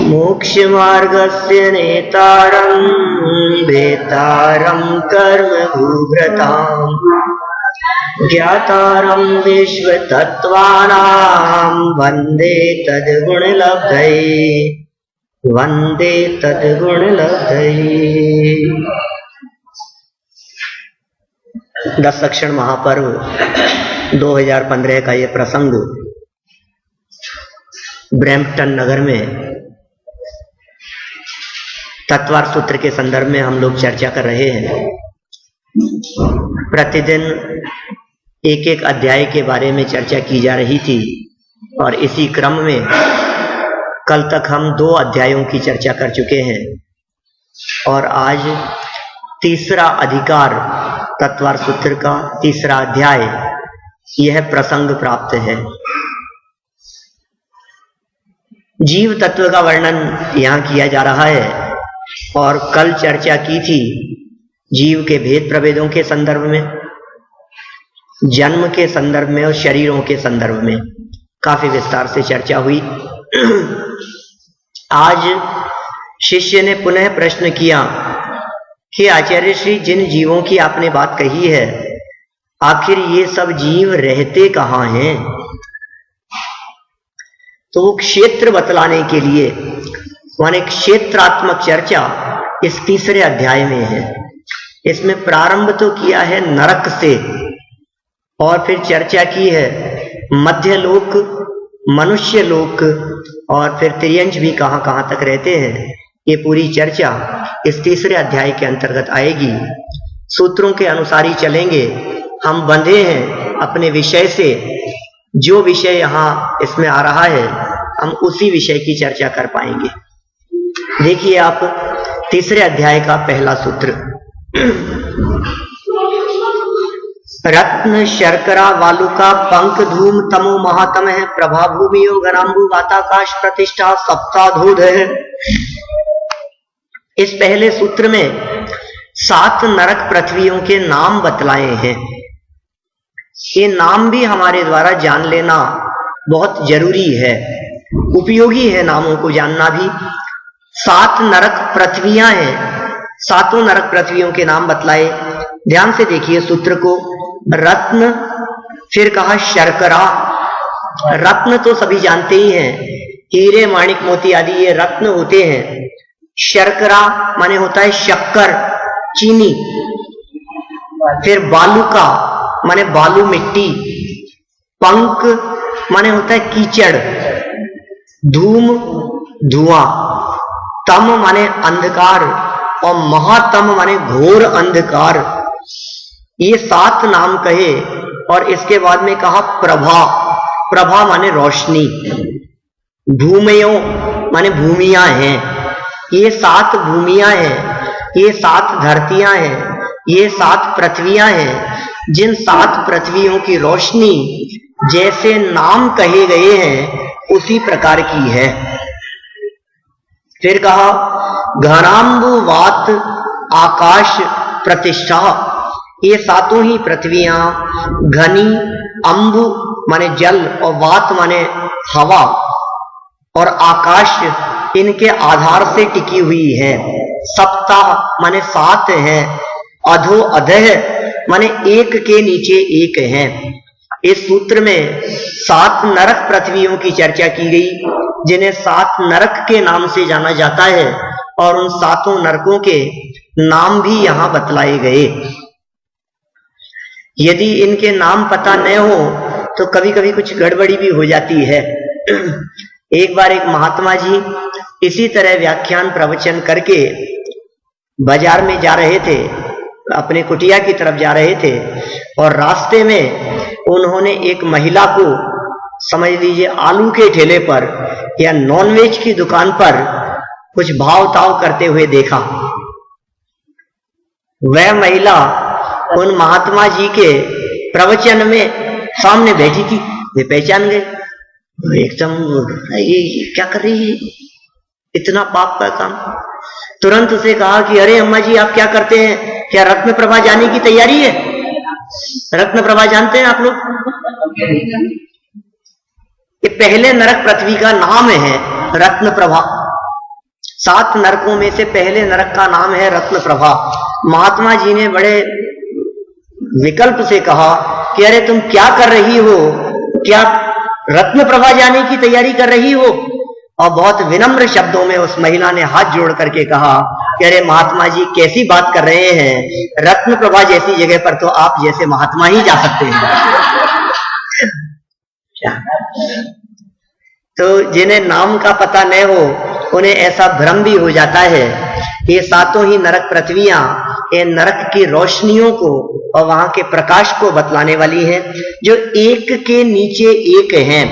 मोक्षमार्गस्य नेतारं वेतारं कर्मभूभृताम् ज्ञातारं विश्वतत्त्वानां वन्दे तद्गुणलब्धये वन्दे तद्गुणलब्धये। दशक्षण महापर्व 2015 का ये प्रसंग ब्रैम्पटन नगर में तत्वार सूत्र के संदर्भ में हम लोग चर्चा कर रहे हैं। प्रतिदिन एक एक अध्याय के बारे में चर्चा की जा रही थी और इसी क्रम में कल तक हम 2 अध्यायों की चर्चा कर चुके हैं और आज तीसरा अधिकार तत्वार सूत्र का तीसरा अध्याय यह प्रसंग प्राप्त है। जीव तत्व का वर्णन यहाँ किया जा रहा है और कल चर्चा की थी जीव के भेद प्रभेदों के संदर्भ में, जन्म के संदर्भ में और शरीरों के संदर्भ में काफी विस्तार से चर्चा हुई। आज शिष्य ने पुनः प्रश्न किया कि आचार्य श्री, जिन जीवों की आपने बात कही है आखिर ये सब जीव रहते कहाँ हैं? तो वो क्षेत्र बतलाने के लिए माने क्षेत्रात्मक चर्चा इस तीसरे अध्याय में है। इसमें प्रारंभ तो किया है नरक से और फिर चर्चा की है मध्य लोक, मनुष्य लोक और फिर तिर्यंश भी कहां कहां तक रहते हैं। ये पूरी चर्चा इस तीसरे अध्याय के अंतर्गत आएगी। सूत्रों के अनुसार ही चलेंगे। हम बंधे हैं अपने विषय से, जो विषय यहाँ इसमें आ रहा है हम उसी विषय की चर्चा कर पाएंगे। देखिए आप तीसरे अध्याय का पहला सूत्र। रत्न शर्करा वालुका पंक धूम तमो महातम है प्रभा भूमियो घनाम्बु वाताकाश प्रतिष्ठा सप्ताधोध है। इस पहले सूत्र में 7 नरक पृथ्वियों के नाम बतलाए हैं। ये नाम भी हमारे द्वारा जान लेना बहुत जरूरी है, उपयोगी है नामों को जानना भी। 7 नरक पृथ्वियां हैं, 7 नरक पृथ्वियों के नाम बतलाए। ध्यान से देखिए सूत्र को। रत्न, फिर कहा शर्करा। रत्न तो सभी जानते ही हैं, हीरे माणिक मोती आदि ये रत्न होते हैं। शर्करा माने होता है शक्कर, चीनी। फिर बालुका माने बालू मिट्टी। पंक माने होता है कीचड़। धूम धुआं। तम माने अंधकार और महातम माने घोर अंधकार। ये 7 नाम कहे और इसके बाद में कहा प्रभा। प्रभा माने रोशनी। भूमयो माने भूमियां हैं। ये 7 भूमियां हैं, ये 7 धरतियां हैं, ये 7 पृथ्वियां हैं। जिन 7 पृथ्वियों की रोशनी जैसे नाम कहे गए हैं उसी प्रकार की है। फिर कहा घनाम्बु वात आकाश प्रतिष्ठा। ये 7 ही पृथ्वियां घनी, अंबु माने जल और वात माने हवा और आकाश इनके आधार से टिकी हुई है। सप्ताह माने 7 है। अधो अधः माने एक के नीचे एक है। इस सूत्र में 7 नरक पृथ्वियों की चर्चा की गई जिन्हें 7 नरक के नाम से जाना जाता है और उन 7 नरकों के नाम भी यहां बतलाए गए। यदि इनके नाम पता न हो तो कभी कभी कुछ गड़बड़ी भी हो जाती है। एक बार एक महात्मा जी इसी तरह व्याख्यान प्रवचन करके बाजार में जा रहे थे, अपने कुटिया की तरफ जा रहे थे और रास्ते में उन्होंने एक महिला को समझ लीजिए आलू के ठेले पर या नॉनवेज की दुकान पर कुछ भाव ताव करते हुए देखा। वह महिला उन महात्मा जी के प्रवचन में सामने बैठी थी। वे पहचान गए, एकदम ये क्या कर रही है, इतना पाप का काम। तुरंत उसे कहा कि अरे अम्मा जी आप क्या करते हैं, क्या रत्न प्रभा जाने की तैयारी है? रत्न प्रभा जानते हैं आप लोग? ये पहले नरक पृथ्वी का नाम है रत्न प्रभा। 7 नरकों में से पहले नरक का नाम है रत्न प्रभा। महात्मा जी ने बड़े विकल्प से कहा कि अरे तुम क्या कर रही हो, क्या रत्न प्रभा जाने की तैयारी कर रही हो? और बहुत विनम्र शब्दों में उस महिला ने हाथ जोड़ करके कहा कि अरे महात्मा जी कैसी बात कर रहे हैं, रत्न प्रभा जैसी जगह पर तो आप जैसे महात्मा ही जा सकते हैं। तो जिन्हें नाम का पता न हो उन्हें ऐसा भ्रम भी हो जाता है। ये 7 ही नरक पृथ्वियां ये नरक की रोशनियों को और वहां के प्रकाश को बतलाने वाली है, जो एक के नीचे एक हैं।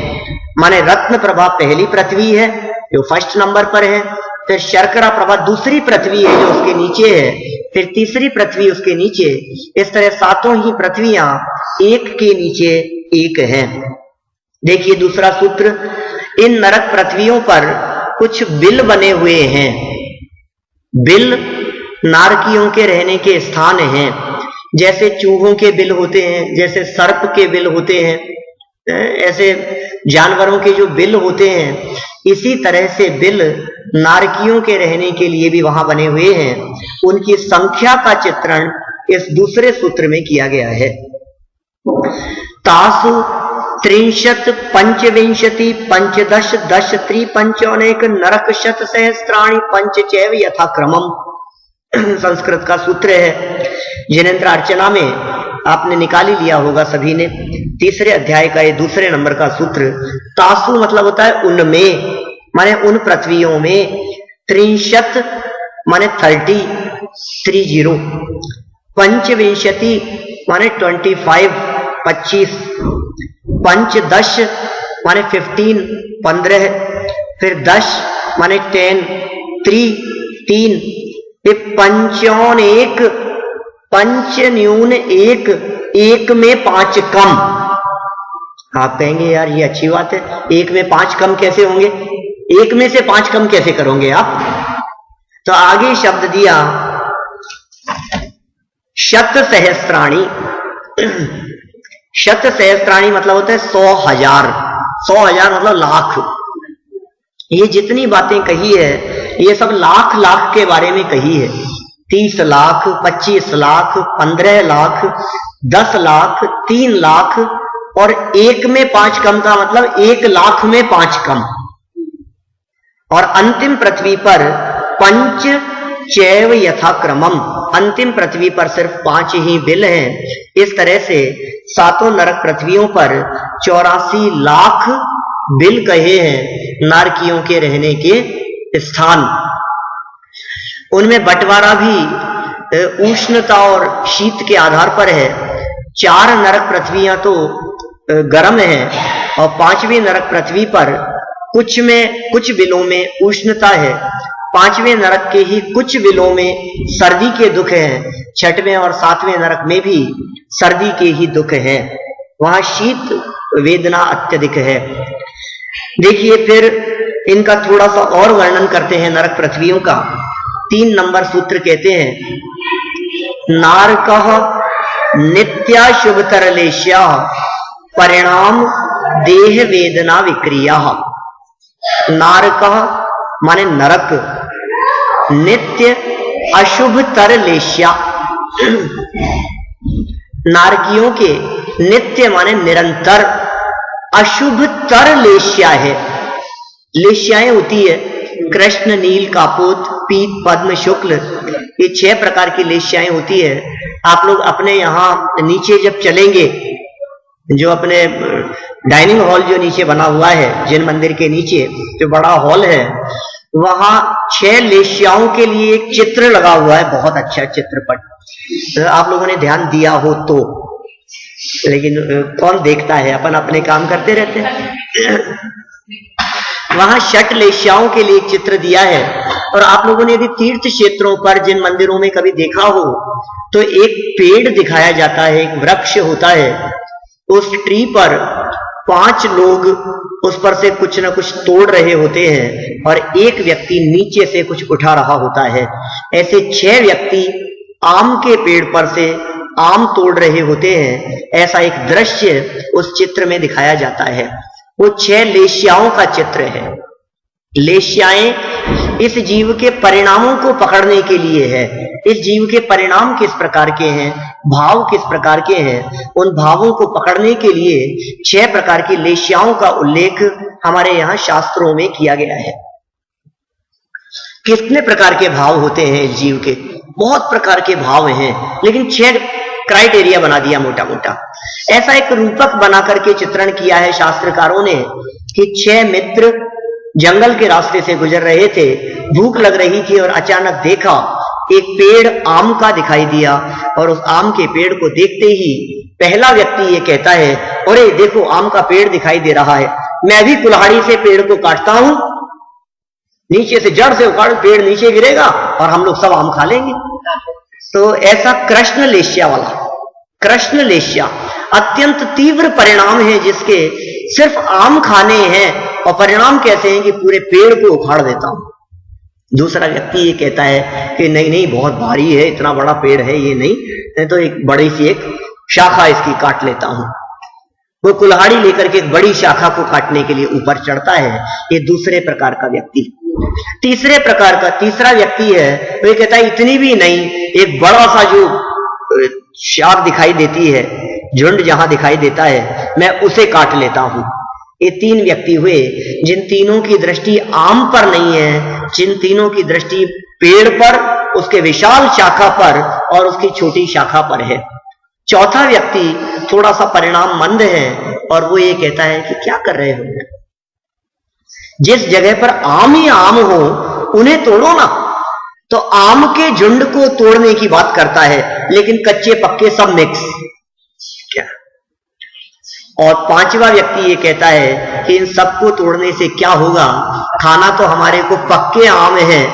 माने रत्न प्रभा पहली पृथ्वी है जो फर्स्ट नंबर पर है, फिर शर्करा प्रभा दूसरी पृथ्वी है जो उसके नीचे है, फिर तीसरी पृथ्वी उसके नीचे। इस तरह 7 ही पृथ्वियां एक के नीचे एक हैं। देखिए दूसरा सूत्र, इन नरक पृथ्वियों पर कुछ बिल बने हुए हैं। बिल नारकियों के रहने के स्थान हैं, जैसे चूहों के बिल होते हैं, जैसे सर्प के बिल होते हैं, ऐसे जानवरों के जो बिल होते हैं, इसी तरह से बिल नारकियों के रहने के लिए भी वहां बने हुए हैं। उनकी संख्या का चित्रण इस दूसरे सूत्र में किया गया है। तासु 30 पंचविंशति पंचदश दश त्रिपंचौनेक नरक शत सहस्त्राणि पंचचैव यथाक्रमम संस्कृत का सूत्र है। जिनेंद्र अर्चना में आपने निकाल ही लिया होगा सभी ने, 3 अध्याय का ये दूसरे नंबर का सूत्र। तासु मतलब होता है उनमें, माने उन पृथ्वियों में। 30 माने 30, पंचविंशति माने 25, पंचदश माने 15, फिर 10 माने 10, 3, पंचौनेक, पंच न्यून एक में 5 कम। आप कहेंगे यार ये अच्छी बात है, 1 में 5 कम कैसे होंगे, 1 में से 5 कम कैसे करोगे आप? तो आगे शब्द दिया शत सहस्त्राणी। शत सहस्त्राणी मतलब होता है 100,000। 100,000 मतलब लाख। ये जितनी बातें कही है ये सब लाख लाख के बारे में कही है। 30 लाख, 25 लाख, 15 लाख, 10 लाख, 3 लाख और 1 में 5 कम का मतलब 1 लाख में 5 कम। और अंतिम पृथ्वी पर पंच चैव यथाक्रमम, अंतिम पृथ्वी पर सिर्फ 5 ही बिल हैं। इस तरह से 7 नरक पृथ्वियों पर 84 लाख बिल कहे हैं नारकियों के रहने के स्थान। उनमें बंटवारा भी उष्णता और शीत के आधार पर है। 4 नरक पृथ्वियां तो गर्म हैं और 5वीं नरक पृथ्वी पर कुछ बिलों में उष्णता है। 5वें नरक के ही कुछ बिलों में सर्दी के दुख हैं। 6वें और 7वें नरक में भी सर्दी के ही दुख हैं, वहां शीत वेदना अत्यधिक है। देखिए फिर इनका थोड़ा सा और वर्णन करते हैं नरक पृथ्वियों का। 3 नंबर सूत्र कहते हैं, नारकः नित्या शुभ तरलेश्या परिणाम देह वेदना विक्रिया। नारकः माने नरक, नित्य अशुभ तरलेश्या, नारकियों के नित्य माने निरंतर, अशुभ तरलेश्या है। लेश्याएं होती है कृष्ण, नील, कापोत, पीत, पद्म, शुक्ल, ये 6 प्रकार की लेश्याएं होती है। आप लोग अपने यहाँ नीचे जब चलेंगे, जो अपने डाइनिंग हॉल जो नीचे बना हुआ है जिन मंदिर के नीचे जो बड़ा हॉल है, वहां 6 लेश्याओं के लिए एक चित्र लगा हुआ है, बहुत अच्छा चित्रपट। तो आप लोगों ने ध्यान दिया हो तो, लेकिन कौन देखता है, अपन अपने काम करते रहते हैं। वहां 6 लेश्याओं के लिए एक चित्र दिया है। और आप लोगों ने यदि तीर्थ क्षेत्रों पर जिन मंदिरों में कभी देखा हो तो एक पेड़ दिखाया जाता है, एक वृक्ष होता है, उस ट्री पर 5 लोग उस पर से कुछ ना कुछ तोड़ रहे होते हैं और एक व्यक्ति नीचे से कुछ उठा रहा होता है। ऐसे 6 व्यक्ति आम के पेड़ पर से आम तोड़ रहे होते हैं। ऐसा एक दृश्य उस चित्र में दिखाया जाता है। वो 6 लेश्याओं का चित्र है। लेश्याएं इस जीव के परिणामों को पकड़ने के लिए है। इस जीव के परिणाम किस प्रकार के हैं, भाव किस प्रकार के हैं, उन भावों को पकड़ने के लिए 6 प्रकार की लेश्याओं का उल्लेख हमारे यहां शास्त्रों में किया गया है। कितने प्रकार के भाव होते हैं इस जीव के? बहुत प्रकार के भाव हैं, लेकिन 6 क्राइटेरिया बना दिया मोटा मोटा। ऐसा एक रूपक बना करके चित्रण किया है शास्त्रकारों ने कि 6 मित्र जंगल के रास्ते से गुजर रहे थे, भूख लग रही थी और अचानक देखा एक पेड़ आम का दिखाई दिया, और उस आम के पेड़ को देखते ही पहला व्यक्ति ये कहता है, अरे देखो आम का पेड़ दिखाई दे रहा है, मैं भी कुल्हाड़ी से पेड़ को काटता हूं, नीचे से जड़ से उखाड़, पेड़ नीचे गिरेगा और हम लोग सब आम खा लेंगे। तो ऐसा कृष्ण लेश्या वाला, कृष्ण लेश्या अत्यंत तीव्र परिणाम है जिसके सिर्फ आम खाने हैं, और परिणाम कैसे हैं कि पूरे पेड़ को उखाड़ देता हूं। दूसरा व्यक्ति ये कहता है कि नहीं नहीं बहुत भारी है, इतना बड़ा पेड़ है ये नहीं, तो एक बड़ी सी एक शाखा इसकी काट लेता हूं। वो कुल्हाड़ी लेकर के एक बड़ी शाखा को काटने के लिए ऊपर चढ़ता है। ये दूसरे प्रकार का व्यक्ति। तीसरे प्रकार का तीसरा व्यक्ति है, वो कहता है इतनी भी नहीं, एक बड़ा सा जो शाख दिखाई देती है, झुंड जहां दिखाई देता है, मैं उसे काट लेता हूं। ये 3 व्यक्ति हुए जिन तीनों की दृष्टि आम पर नहीं है, जिन तीनों की दृष्टि पेड़ पर, उसके विशाल शाखा पर और उसकी छोटी शाखा पर है। चौथा व्यक्ति थोड़ा सा परिणाम मंद है, और वो ये कहता है कि क्या कर रहे हो, जिस जगह पर आम ही आम हो उन्हें तोड़ो ना। तो आम के झुंड को तोड़ने की बात करता है, लेकिन कच्चे पक्के सब मिक्स क्या। और 5वां व्यक्ति ये कहता है कि इन सबको तोड़ने से क्या होगा, खाना तो हमारे को पक्के आम है,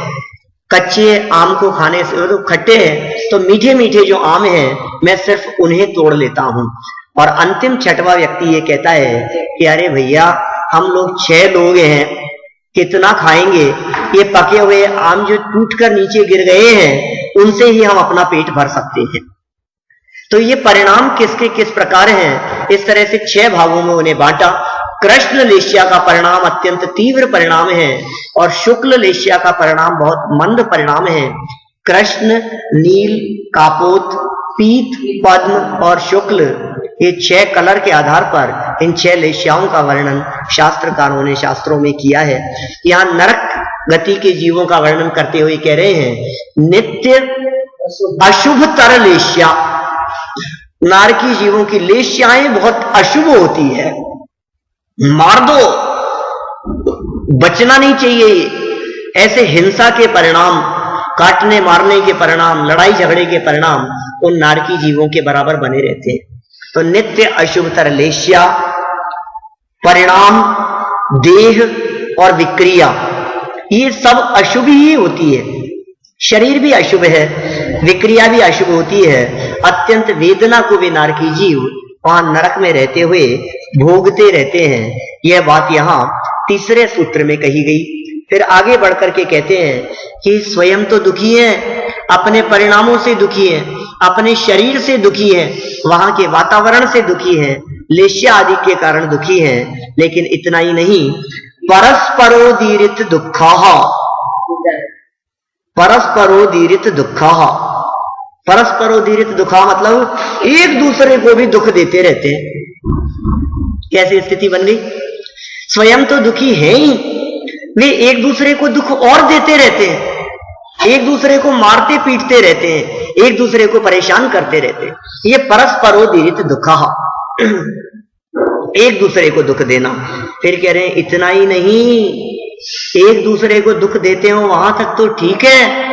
कच्चे आम को खाने से तो खट्टे हैं, तो मीठे मीठे जो आम हैं मैं सिर्फ उन्हें तोड़ लेता हूं। और अंतिम 6वां व्यक्ति ये कहता है कि अरे भैया हम लोग 6 लोग हैं, कितना खाएंगे, ये पके हुए आम जो टूटकर नीचे गिर गए हैं उनसे ही हम अपना पेट भर सकते हैं। तो ये परिणाम किसके किस प्रकार हैं, इस तरह से 6 भागों में उन्हें बांटा। कृष्ण लेश्या का परिणाम अत्यंत तीव्र परिणाम है, और शुक्ल लेश्या का परिणाम बहुत मंद परिणाम है। कृष्ण, नील, कापोत, पीत, पद्म और शुक्ल, ये 6 कलर के आधार पर इन 6 लेश्याओं का वर्णन शास्त्रकारों ने शास्त्रों में किया है। यहां नरक गति के जीवों का वर्णन करते हुए कह रहे हैं, नित्य अशुभतर लेश्या, नारकी जीवों की लेश्याएं बहुत अशुभ होती है, मार दो, बचना नहीं चाहिए। ऐसे हिंसा के परिणाम, काटने मारने के परिणाम, लड़ाई झगड़े के परिणाम उन नारकी जीवों के बराबर बने रहते हैं। तो नित्य अशुभतर लेश्या, परिणाम, देह और विक्रिया, ये सब अशुभ ही होती है। शरीर भी अशुभ है, विक्रिया भी अशुभ होती है। अत्यंत वेदना को वे नारकी जीव वहां नरक में रहते हुए भोगते रहते हैं। यह बात यहां तीसरे सूत्र में कही गई। फिर आगे बढ़कर के कहते हैं कि स्वयं तो दुखी है, अपने परिणामों से दुखी है, अपने शरीर से दुखी है, वहां के वातावरण से दुखी है, लेश्या आदि के कारण दुखी है। लेकिन इतना ही नहीं, परस्परोदीरित दुःखाः, परस्परोदीरित दुःखाः, परस्परोदीरित दुःखा मतलब एक दूसरे को भी दुख देते रहते हैं। कैसी स्थिति बन गई, स्वयं तो दुखी है ही, वे एक दूसरे को दुख और देते रहते हैं, एक दूसरे को मारते पीटते रहते हैं, एक दूसरे को परेशान करते रहते हैं। ये परस्परोदीरित दुःखः, एक दूसरे को दुख देना। फिर कह रहे हैं इतना ही नहीं, एक दूसरे को दुख देते हो वहां तक तो ठीक है,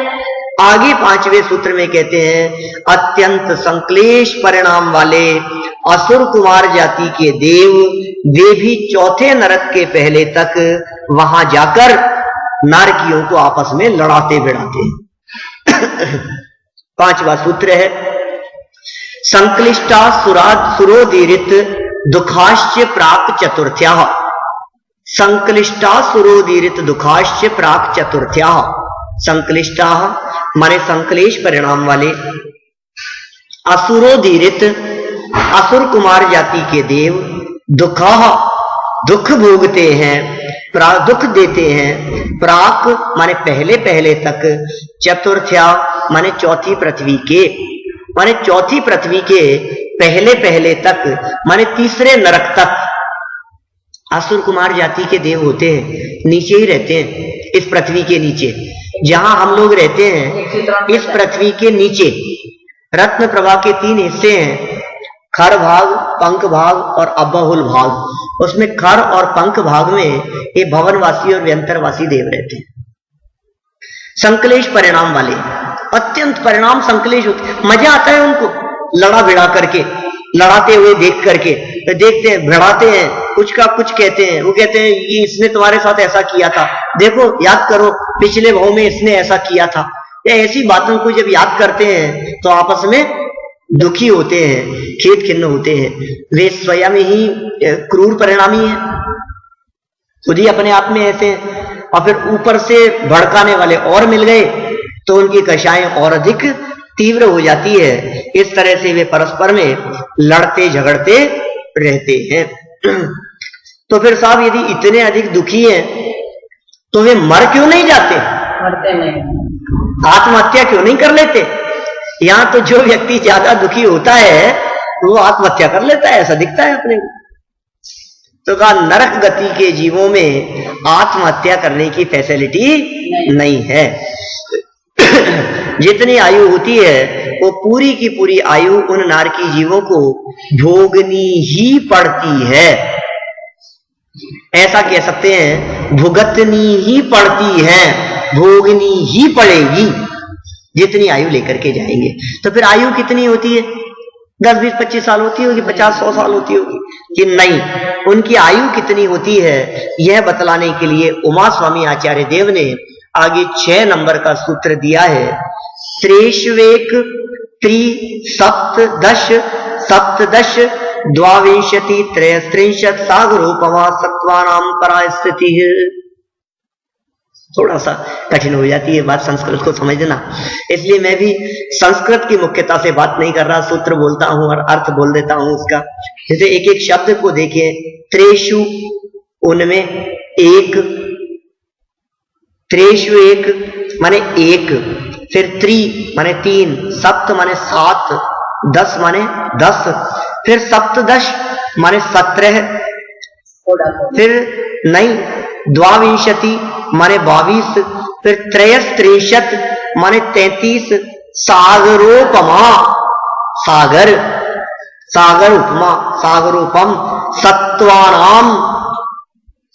आगे 5वें सूत्र में कहते हैं अत्यंत संक्लेश परिणाम वाले असुर कुमार जाति के देव, वे भी 4थे नरक के पहले तक वहां जाकर नारकियों को आपस में लड़ाते भिड़ाते हैं। 5वां सूत्र है संक्लिष्टा सुरोदीरित दुखाश्च प्राक चतुर्थ्याः, संक्लिष्टा सुरोदीरित दुखाश्च प्राक चतुर्थ्याः। संक्लिष्टा माने संक्लेश परिणाम वाले, असुरोदीरित असुर कुमार जाति के देव, दुखाः दुख भोगते हैं, दुख देते हैं। प्राक माने पहले पहले तक, चतुर्थ्या माने चौथी पृथ्वी के, माने चौथी पृथ्वी के पहले पहले तक, माने तीसरे नरक तक। असुर कुमार जाति के देव होते हैं, नीचे ही रहते हैं, इस पृथ्वी के नीचे। जहां हम लोग रहते हैं इस पृथ्वी के नीचे रत्न प्रभा के 3 हिस्से हैं, खर भाग, पंख भाग और अबहुल भाग। उसमें खर और पंख भाग में ये भवनवासी और व्यंतरवासी देव रहते हैं। संकलेश परिणाम वाले, अत्यंत परिणाम संकलेश होते, मजा आता है उनको लड़ा भिड़ा करके, लड़ाते हुए देख करके। तो देखते हैं, भिड़ाते हैं, कुछ का कुछ कहते हैं। वो कहते हैं ये इसने तुम्हारे साथ ऐसा किया था, देखो याद करो पिछले भाव में इसने ऐसा किया था। या ऐसी बातों को जब याद करते हैं तो आपस में दुखी होते हैं, खेद खिन्न होते हैं। वे स्वयं ही क्रूर परिणामी है, खुद ही अपने आप में ऐसे हैं। और फिर ऊपर से भड़काने वाले और मिल गए तो उनकी कषाएं और अधिक तीव्र हो जाती है। इस तरह से वे परस्पर में लड़ते झगड़ते रहते हैं। तो फिर साहब यदि इतने अधिक दुखी हैं तो वे मर क्यों नहीं जाते? मरते नहीं, आत्महत्या क्यों नहीं कर लेते? यहां तो जो व्यक्ति ज्यादा दुखी होता है वो आत्महत्या कर लेता है, ऐसा दिखता है अपने को। तो कहा नरक गति के जीवों में आत्महत्या करने की फैसिलिटी नहीं है। जितनी आयु होती है वो पूरी की पूरी आयु उन नारकी जीवों को भोगनी ही पड़ती है। ऐसा कह सकते हैं, भुगतनी ही पड़ती है, भोगनी ही पड़ेगी जितनी आयु लेकर के जाएंगे। तो फिर आयु कितनी होती है? 10, 20, 25 साल होती होगी, 50, 100 साल होती होगी कि नहीं? उनकी आयु कितनी होती है यह बतलाने के लिए उमा स्वामी आचार्य देव ने आगे 6 नंबर का सूत्र दिया है। त्रेष्वेक त्रि सप्तदश सप्तदश द्वाविंशति त्रयस्त्रिंशत् सागरोपमा सत्वानाम परास्थिति। थोड़ा सा कठिन हो जाती है बात संस्कृत को समझना, इसलिए मैं भी संस्कृत की मुख्यता से बात नहीं कर रहा, सूत्र बोलता हूं और अर्थ बोल देता हूं उसका। जैसे एक एक शब्द को देखिए, त्रेषु उनमें एक, त्रेषु एक माने एक, फिर त्रि माने 3, सप्त माने 7, 10 माने 10, फिर सप्तदश माने 17, फिर नहीं द्वाविंशति माने 22, फिर त्रयस्त्रिंशत् माने 33, सागरोपमा सागर, सागर उपमा सागरोपम, सत्वानाम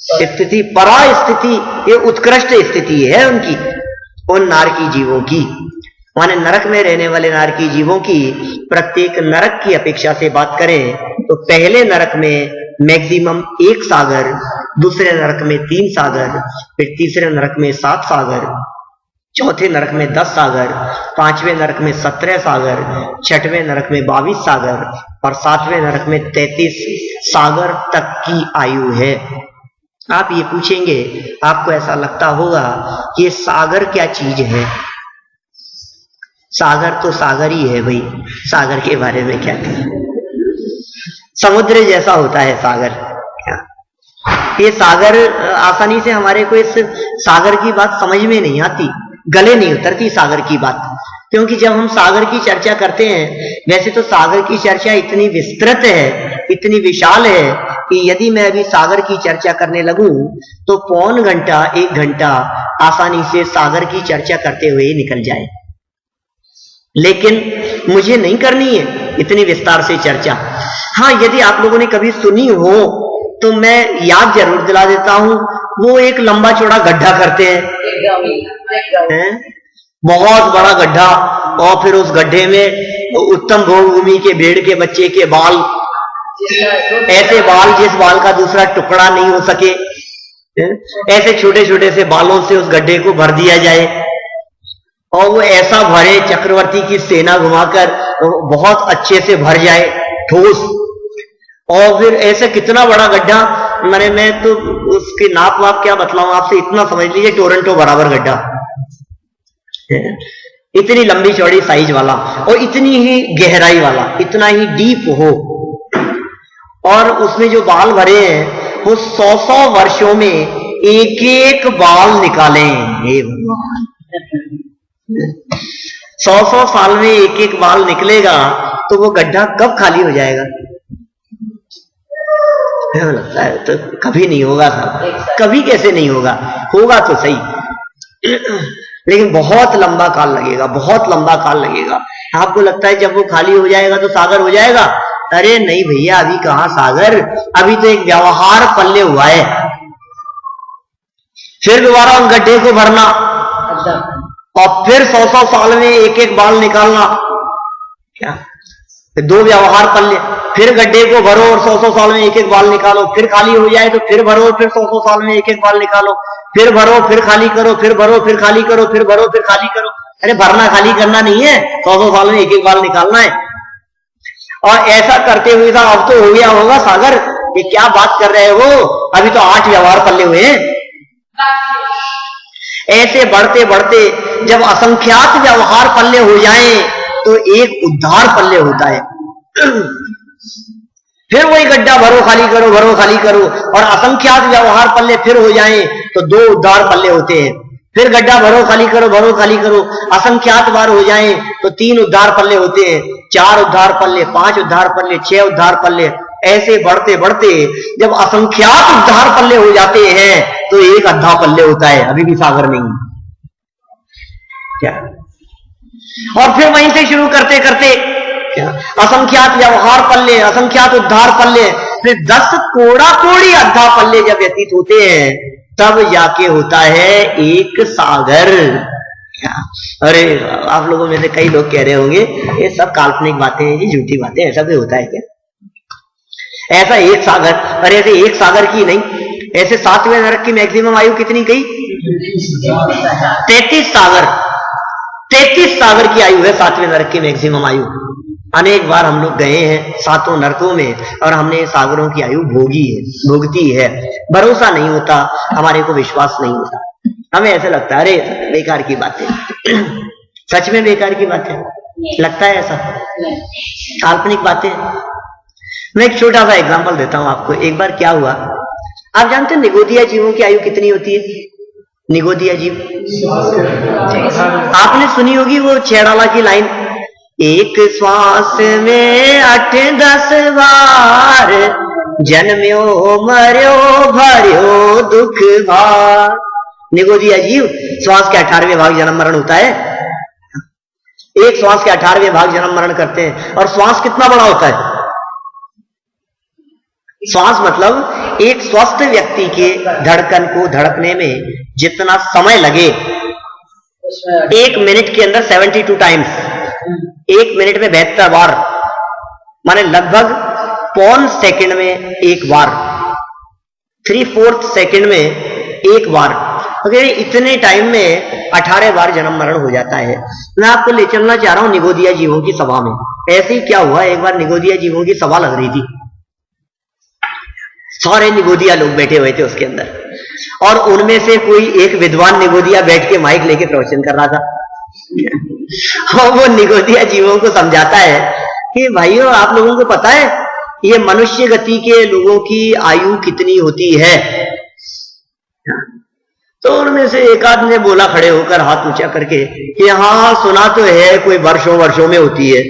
स्थिति, परा स्थिति, ये उत्कृष्ट स्थिति है उनकी, उन नारकी जीवों की। माने नरक में रहने वाले नारकी जीवों की प्रत्येक नरक की अपेक्षा से बात करें तो पहले नरक में मैक्सिमम 1 सागर, दूसरे नरक में 3 सागर, फिर तीसरे नरक में 7 सागर, चौथे नरक में 10 सागर, 5वें नरक में 17 सागर, 6वें नरक में 22 सागर और 7वें नरक में 33 सागर तक की आयु है। आप ये पूछेंगे, आपको ऐसा लगता होगा कि ये सागर क्या चीज है? सागर तो सागर ही है भाई, सागर के बारे में क्या कहें? समुद्र जैसा होता है सागर। ये सागर आसानी से हमारे को इस सागर की बात समझ में नहीं आती, गले नहीं उतरती सागर की बात, क्योंकि जब हम सागर की चर्चा करते हैं, वैसे तो सागर की चर्चा इतनी विस्तृत है, इतनी विशाल है कि यदि मैं अभी सागर की चर्चा करने लगूं तो पौन घंटा 1 घंटा आसानी से सागर की चर्चा करते हुए ही निकल जाए। लेकिन मुझे नहीं करनी है इतनी विस्तार से चर्चा। हाँ, यदि आप लोगों ने कभी सुनी हो तो मैं याद जरूर दिला देता हूं। वो एक लंबा चौड़ा गड्ढा करते हैं, बहुत बड़ा गड्ढा, और फिर उस गड्ढे में उत्तम भोगभूमि के भेड़ के बच्चे के बाल, ऐसे बाल जिस बाल का दूसरा टुकड़ा नहीं हो सके, ऐसे छोटे छोटे से बालों से उस गड्ढे को भर दिया जाए और वो ऐसा भरे, चक्रवर्ती की सेना घुमाकर बहुत अच्छे से भर जाए, ठोस। और फिर ऐसे कितना बड़ा गड्ढा, मैं तो उसकी नाप वाप क्या बतलाऊं आपसे, इतना समझ लीजिए टोरंटो बराबर गड्ढा, इतनी लंबी चौड़ी साइज वाला और इतनी ही गहराई वाला, इतना ही डीप हो, और उसमें जो बाल भरे हैं वो 100 वर्षों में एक एक बाल निकालें। हे भगवान, 100 साल में एक एक बाल निकलेगा तो वो गड्ढा कब खाली हो जाएगा? लगता है तो कभी नहीं होगा साहब, कभी कैसे नहीं होगा, होगा तो सही लेकिन बहुत लंबा काल लगेगा, बहुत लंबा काल लगेगा। आपको लगता है जब वो खाली हो जाएगा तो सागर हो जाएगा? अरे नहीं भैया, अभी कहां सागर, अभी तो एक व्यवहार पल्ले हुआ है। फिर दोबारा उन गड्ढे को भरना और फिर 100 साल में एक एक बाल निकालना, क्या 2 व्यवहार पल्ले। फिर गड्ढे को भरो और 100 साल में एक एक बाल निकालो, फिर खाली हो जाए तो फिर भरो, फिर 100 साल में एक एक बाल निकालो, फिर भरो, फिर खाली करो, फिर भरो, फिर खाली करो, फिर भरो, फिर खाली करो। अरे भरना खाली करना नहीं है, 100 साल में एक एक बाल निकालना है। और ऐसा करते हुए था, अब तो हो गया होगा सागर, ये क्या बात कर रहे हो, अभी तो 8 व्यवहार पल्ले हुए हैं। ऐसे बढ़ते बढ़ते जब असंख्यात व्यवहार पल्ले हो जाएं तो एक उद्धार पल्ले होता है। फिर वही गड्ढा भरो खाली करो, भरो खाली करो, और असंख्यात व्यवहार पल्ले फिर हो जाएं तो 2 उद्धार पल्ले होते हैं। फिर गड्ढा भरो खाली करो, भरो खाली करो, असंख्यात बार हो जाएं तो 3 उद्धार पल्ले होते हैं, 4 उद्धार पल्ले, 5 उद्धार पल्ले, 6 उद्धार पल्ले। ऐसे बढ़ते बढ़ते जब असंख्यात उद्धार पल्ले हो जाते हैं तो एक अद्धा पल्ले होता है, अभी भी सागर नहीं क्या। और फिर वहीं से शुरू करते करते क्या, असंख्यात व्यवहार पल्ले, असंख्यात उद्धार पल्ले, फिर 10 कोड़ा कोड़ी अद्धा पल्ले जब व्यतीत होते हैं तब जाके होता है एक सागर। क्या? अरे आप लोगों में से कई लोग कह रहे होंगे ये सब काल्पनिक बातें हैं, ये झूठी बातें, ऐसा भी होता है क्या? ऐसा एक सागर, अरे ऐसे एक सागर की नहीं, ऐसे 7वें नरक की मैक्सिमम आयु कितनी कही? 33 सागर, 33 सागर की आयु है 7वें नरक की मैक्सिमम आयु। अनेक बार हम लोग गए हैं 7 नरकों में और हमने सागरों की आयु भोगी है, भोगती है। भरोसा नहीं होता, हमारे को विश्वास नहीं होता, हमें ऐसा लगता है अरे बेकार की बातें सच में बेकार की बातें लगता है, ऐसा काल्पनिक बातें। मैं एक छोटा सा एग्जांपल देता हूं आपको। एक बार क्या हुआ, आप जानते हैं निगोदिया जीवों की आयु कितनी होती है? निगोदिया जीव, आपने सुनी होगी वो छेड़ाला की लाइन, एक श्वास में 8-10 बार, जन्म्यो मर्यो भर्यो दुख भार। निगोदिया जीव श्वास के 18वें भाग जन्म मरण होता है, एक श्वास के 18वें भाग जन्म मरण करते हैं। और श्वास कितना बड़ा होता है? श्वास मतलब एक स्वस्थ व्यक्ति के धड़कन को धड़कने में जितना समय लगे, 1 मिनट के अंदर 72 टाइम्स, 1 मिनट में 72 बार, माने लगभग 0.25 सेकंड में 1 बार, 3/4 सेकंड में 1 बार। अगर इतने टाइम में 18 बार जन्म मरण हो जाता है। मैं आपको ले चलना चाह रहा हूं निगोदिया जीवों की सभा में। ऐसे ही क्या हुआ, एक बार निगोदिया जीवों की सभा लग रही थी, सारे निगोदिया लोग बैठे हुए थे उसके अंदर, और उनमें से कोई एक विद्वान निगोदिया बैठ के माइक लेके प्रवचन कर रहा था। और वो निगोदिया जीवों को समझाता है कि भाइयों आप लोगों को पता है ये मनुष्य गति के लोगों की आयु कितनी होती है? तो उनमें से एक आदमी ने बोला खड़े होकर हाथ ऊंचा करके कि हाँ सुना तो है, कोई वर्षों वर्षों में होती है।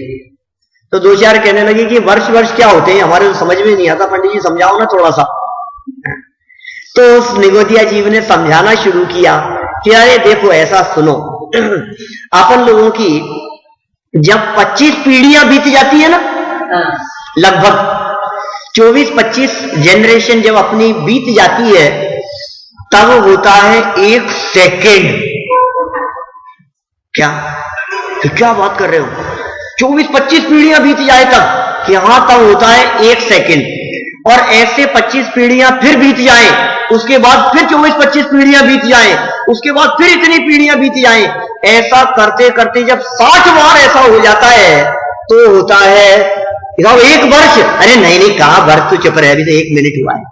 तो 2-4 कहने लगे कि वर्ष वर्ष क्या होते हैं, हमारे तो समझ में नहीं आता, पंडित जी समझाओ ना थोड़ा सा। तो उस निगोदिया जीव ने समझाना शुरू किया कि अरे देखो ऐसा सुनो, अपन लोगों की जब 25 पीढ़ियां बीत जाती है ना, लगभग 24-25 जनरेशन जब अपनी बीत जाती है, तब होता है 1 सेकेंड। क्या बात कर रहे हो? 24-25 पीढ़ियां बीत जाए तब कि यहां तब होता है 1 सेकेंड, और ऐसे 25 पीढ़ियां फिर बीत जाएं, उसके बाद फिर 24-25 पीढ़ियां बीत जाएं, उसके बाद फिर इतनी पीढ़ियां बीत जाएं। ऐसा करते करते जब 60 बार ऐसा हो जाता है तो होता है 1 वर्ष। अरे नहीं कहा वर्ष, तो चुप रहे, अभी तो 1 मिनट हुआ है।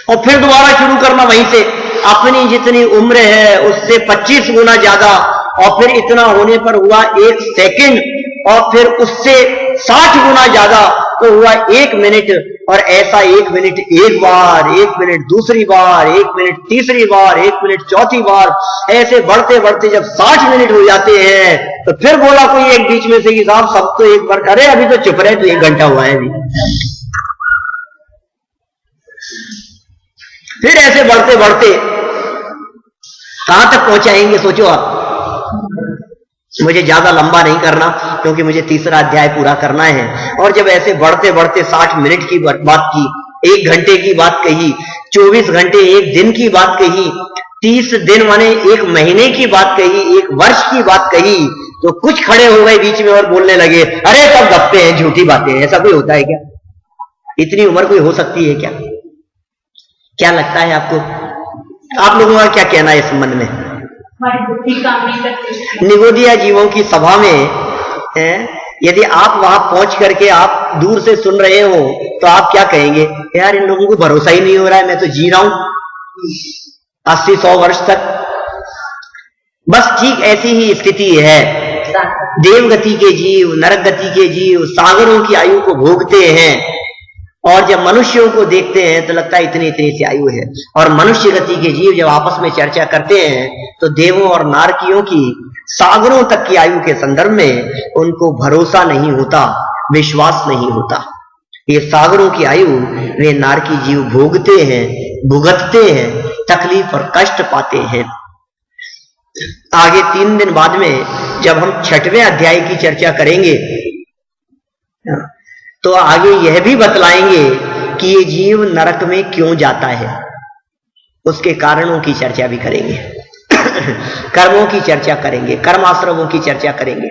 और फिर दोबारा शुरू करना वहीं से, अपनी जितनी उम्र है उससे 25 गुना ज्यादा, और फिर इतना होने पर हुआ 1 सेकंड, और फिर उससे 60 गुना ज्यादा तो हुआ 1 मिनट, और ऐसा 1 मिनट एक बार, 1 मिनट दूसरी बार, 1 मिनट तीसरी बार, 1 मिनट चौथी बार, ऐसे बढ़ते बढ़ते जब 60 मिनट हो जाते हैं तो फिर बोला कोई एक बीच में से कि साहब सब तो एक बार, अरे अभी तो चुप रहे, तो 1 घंटा हुआ है अभी। फिर ऐसे बढ़ते बढ़ते कहां तक पहुंचाएंगे सोचो आप। मुझे ज्यादा लंबा नहीं करना क्योंकि मुझे तीसरा अध्याय पूरा करना है। और जब ऐसे बढ़ते बढ़ते 60 मिनट की बात की, 1 घंटे की बात कही, 24 घंटे 1 दिन की बात कही, 30 दिन माने 1 महीने की बात कही, 1 वर्ष की बात कही, तो कुछ खड़े हो गए बीच में और बोलने लगे अरे सब गप्पे हैं, झूठी बातें हैं। ऐसा कोई होता है क्या? इतनी उम्र कोई हो सकती है क्या? क्या लगता है आपको? आप लोगों का क्या कहना है इस संबंध में? निगोदिया जीवों की सभा में यदि आप वहां पहुंच करके आप दूर से सुन रहे हो तो आप क्या कहेंगे? यार इन लोगों को भरोसा ही नहीं हो रहा है, मैं तो जी रहा हूं 80-100 वर्ष तक। बस ठीक ऐसी ही स्थिति है। देवगति के जीव, नरक गति के जीव सागरों की आयु को भोगते हैं और जब मनुष्यों को देखते हैं तो लगता है इतनी इतनी सी आयु है। और मनुष्य गति के जीव जब आपस में चर्चा करते हैं तो देवों और नारकियों की सागरों तक की आयु के संदर्भ में उनको भरोसा नहीं होता, विश्वास नहीं होता। ये सागरों की आयु वे नारकी जीव भोगते हैं, भुगतते हैं, तकलीफ और कष्ट पाते हैं। आगे 3 दिन बाद में जब हम 6वें अध्याय की चर्चा करेंगे तो आगे यह भी बतलाएंगे कि ये जीव नरक में क्यों जाता है, उसके कारणों की चर्चा भी करेंगे। कर्मों की चर्चा करेंगे, कर्माश्रमों की चर्चा करेंगे।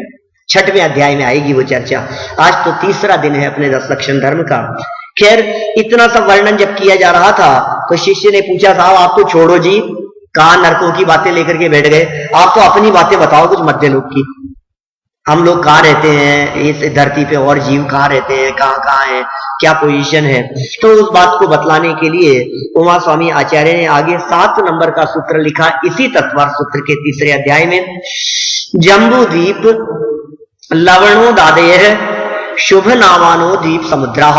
6वें अध्याय में आएगी वो चर्चा। आज तो तीसरा दिन है अपने 10 लक्षण धर्म का। खैर इतना सब वर्णन जब किया जा रहा था तो शिष्य ने पूछा साहब आप तो छोड़ो जी, कहां नरकों की बातें लेकर के बैठ गए, आप तो अपनी बातें बताओ कुछ मध्य लोक की। हम लोग कहाँ रहते हैं इस धरती पे, और जीव कहाँ रहते हैं, कहाँ कहाँ है, क्या पोजीशन है। तो उस बात को बतलाने के लिए उमा स्वामी आचार्य ने आगे 7 नंबर का सूत्र लिखा इसी तत्वार सूत्र के 3रे अध्याय में। जम्बू द्वीप लवणोदादय शुभ नामानो द्वीप समुद्रा।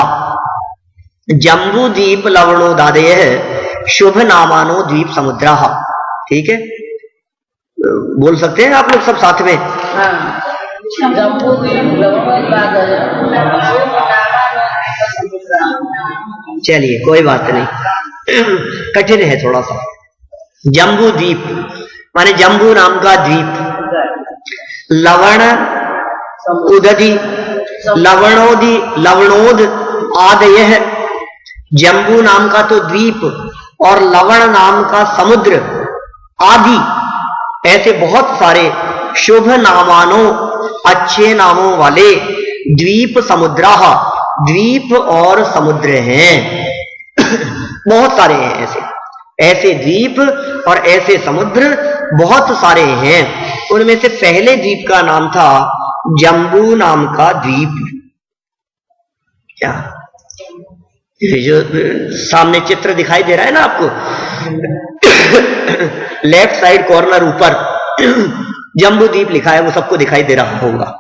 जम्बू द्वीप लवणोदादय शुभ नामानो द्वीप समुद्रा। ठीक है, बोल सकते हैं आप लोग सब साथ में? चलिए कोई बात नहीं, कठिन है थोड़ा सा। जम्बू द्वीप माने जम्बू नाम का द्वीप, लवण उदधि लवणोदि लवणोद आदय। जम्बू नाम का तो द्वीप और लवण नाम का समुद्र आदि, ऐसे बहुत सारे शुभ नामानो अच्छे नामों वाले द्वीप समुद्रा, द्वीप और समुद्र हैं। बहुत सारे हैं ऐसे द्वीप और ऐसे समुद्र बहुत सारे हैं। उनमें से पहले द्वीप का नाम था जम्बू नाम का द्वीप। क्या ये जो सामने चित्र दिखाई दे रहा है ना आपको, लेफ्ट साइड कॉर्नर ऊपर जम्बू द्वीप लिखा है, वो सबको दिखाई दे रहा होगा।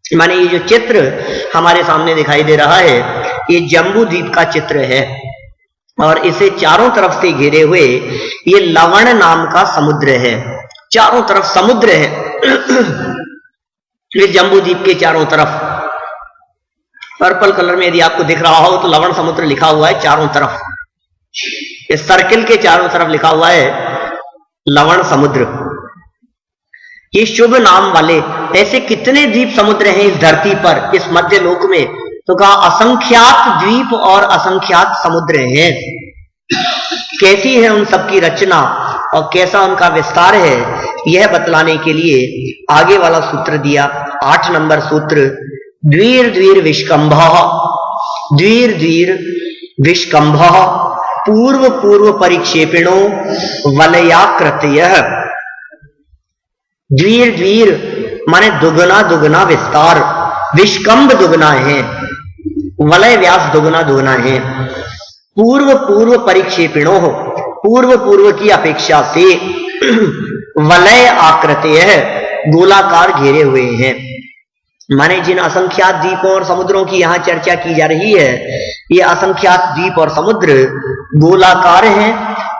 माने ये जो चित्र हमारे सामने दिखाई दे रहा है ये जम्बू द्वीप का चित्र है और इसे चारों तरफ से घेरे हुए ये लवण नाम का समुद्र है। चारों तरफ समुद्र है ये जम्बू द्वीप के चारों तरफ। पर्पल कलर में यदि आपको दिख रहा हो तो लवण समुद्र लिखा हुआ है चारों तरफ। इस सर्किल के चारों तरफ लिखा हुआ है लवण समुद्र। ये शुभ नाम वाले ऐसे कितने द्वीप समुद्र हैं इस धरती पर, इस मध्य लोक में? तो कहा असंख्यात द्वीप और असंख्यात समुद्र हैं। कैसी है उन सबकी रचना और कैसा उनका विस्तार है, यह बतलाने के लिए आगे वाला सूत्र दिया, 8 नंबर सूत्र। द्वीर द्वीर विष्कंभ, द्वीर द्वीर विष्कंभ पूर्व पूर्व परिक्षेपिणो वलयाकृतयः। द्वीर द्वीर माने दुगना दुगना विस्तार, विष्कंभ दुगना है, वलय व्यास दुगना दुगना है। पूर्व पूर्व परिक्षेपिणो, पूर्व पूर्व की अपेक्षा से वलय आकृति है, गोलाकार घेरे हुए हैं। माने जिन असंख्यात द्वीपों और समुद्रों की यहां चर्चा की जा रही है, ये असंख्यात द्वीप और समुद्र गोलाकार हैं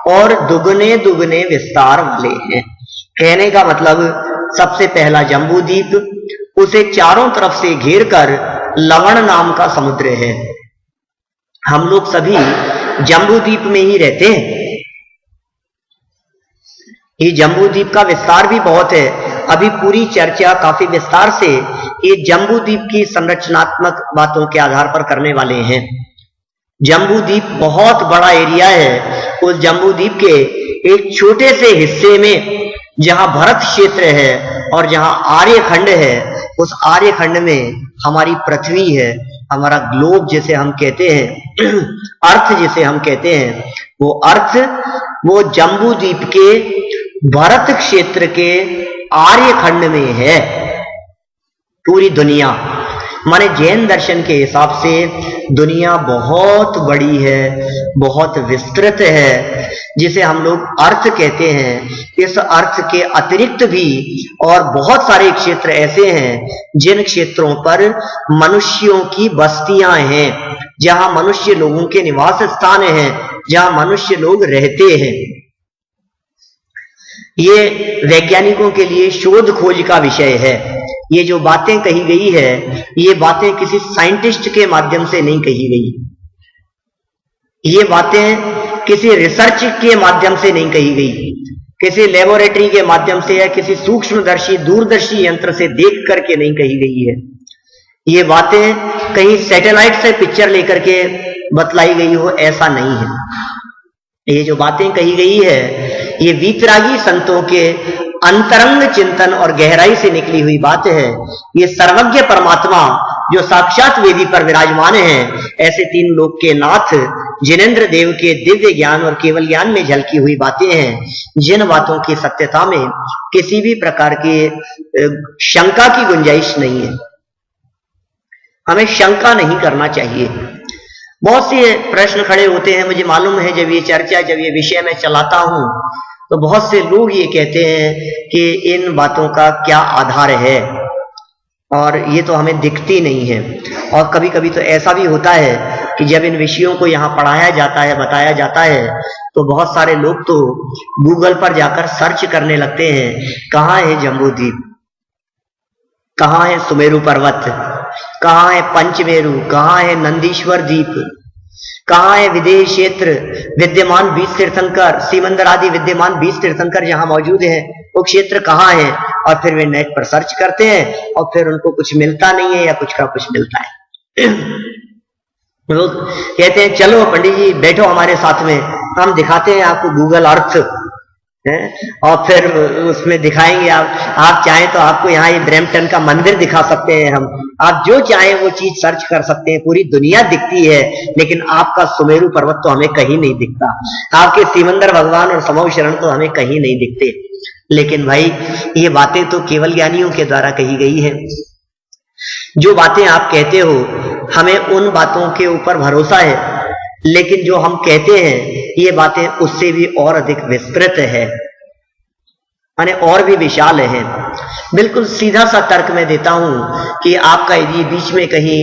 और दुगने दुगने विस्तार वाले हैं। कहने का मतलब सबसे पहला जम्बू द्वीप, उसे चारों तरफ से घेर कर लवण नाम का समुद्र है। हम लोग सभी जम्बू द्वीप में ही रहते हैं। ये जम्बू द्वीप का विस्तार भी बहुत है। अभी पूरी चर्चा काफी विस्तार से ये जम्बू द्वीप की संरचनात्मक बातों के आधार पर करने वाले हैं। जम्बू द्वीप बहुत बड़ा एरिया है। उस जम्बू द्वीप के एक छोटे से हिस्से में जहां भरत क्षेत्र है और जहां आर्यखंड है, उस आर्यखंड में हमारी पृथ्वी है, हमारा ग्लोब जिसे हम कहते हैं, अर्थ जिसे हम कहते हैं, वो अर्थ वो जम्बू द्वीप के भरत क्षेत्र के आर्यखंड में है। पूरी दुनिया माने जैन दर्शन के हिसाब से दुनिया बहुत बड़ी है, बहुत विस्तृत है, जिसे हम लोग अर्थ कहते हैं। इस अर्थ के अतिरिक्त भी और बहुत सारे क्षेत्र ऐसे हैं जिन क्षेत्रों पर मनुष्यों की बस्तियां हैं, जहां मनुष्य लोगों के निवास स्थान हैं, जहां मनुष्य लोग रहते हैं। ये वैज्ञानिकों के लिए शोध खोज का विषय है। ये जो बातें कही गई है, ये बातें किसी साइंटिस्ट के माध्यम से नहीं कही गई। ये बातें किसी रिसर्च के माध्यम से नहीं कही गई, किसी लेबोरेटरी के माध्यम से या किसी सूक्ष्मदर्शी दूरदर्शी यंत्र से देख करके नहीं कही गई है। ये बातें कहीं सैटेलाइट से पिक्चर लेकर के बतलाई गई हो, ऐसा नहीं है। ये जो बातें कही गई है, ये वीतरागी संतों के अंतरंग चिंतन और गहराई से निकली हुई बात है। ये सर्वज्ञ परमात्मा जो साक्षात वेदी पर विराजमान है, ऐसे तीन लोक के नाथ जिनेंद्र देव के दिव्य ज्ञान और केवल ज्ञान में झलकी हुई बातें हैं, जिन बातों की सत्यता में किसी भी प्रकार की शंका की गुंजाइश नहीं है। हमें शंका नहीं करना चाहिए। बहुत से प्रश्न खड़े होते हैं, मुझे मालूम है, जब ये चर्चा, जब ये विषय मैं चलाता हूं तो बहुत से लोग ये कहते हैं कि इन बातों का क्या आधार है, और ये तो हमें दिखती नहीं है। और कभी कभी तो ऐसा भी होता है कि जब इन विषयों को यहाँ पढ़ाया जाता है, बताया जाता है, तो बहुत सारे लोग तो गूगल पर जाकर सर्च करने लगते हैं, कहाँ है जम्बू द्वीप, कहाँ है सुमेरु पर्वत, कहाँ है पंचमेरु, कहाँ है नंदीश्वर द्वीप, कहाँ है विदेह क्षेत्र विद्यमान 20 तीर्थंकर, सीमंदर आदि विद्यमान 20 तीर्थंकर जहां मौजूद हैं, वो क्षेत्र कहाँ है। और फिर वे नेट पर सर्च करते हैं और फिर उनको कुछ मिलता नहीं है या कुछ का कुछ मिलता है। लोग कहते हैं चलो पंडित जी बैठो हमारे साथ में, हम दिखाते हैं आपको गूगल अर्थ है, और फिर उसमें दिखाएंगे। आप चाहें तो आपको यहाँ ये ब्रैम्पटन का मंदिर दिखा सकते हैं, हम आप जो चाहें वो चीज सर्च कर सकते हैं, पूरी दुनिया दिखती है, लेकिन आपका सुमेरु पर्वत तो हमें कहीं नहीं दिखता, आपके सीमंदर भगवान और समूह शरण तो हमें कहीं नहीं दिखते। लेकिन भाई ये बातें तो केवल ज्ञानियों के द्वारा कही गई है। जो बातें आप कहते हो हमें उन बातों के ऊपर भरोसा है, लेकिन जो हम कहते हैं ये बातें उससे भी और अधिक विस्तृत है, माने और भी विशाल है। बिल्कुल सीधा सा तर्क मैं देता हूं कि आपका यदि बीच में कहीं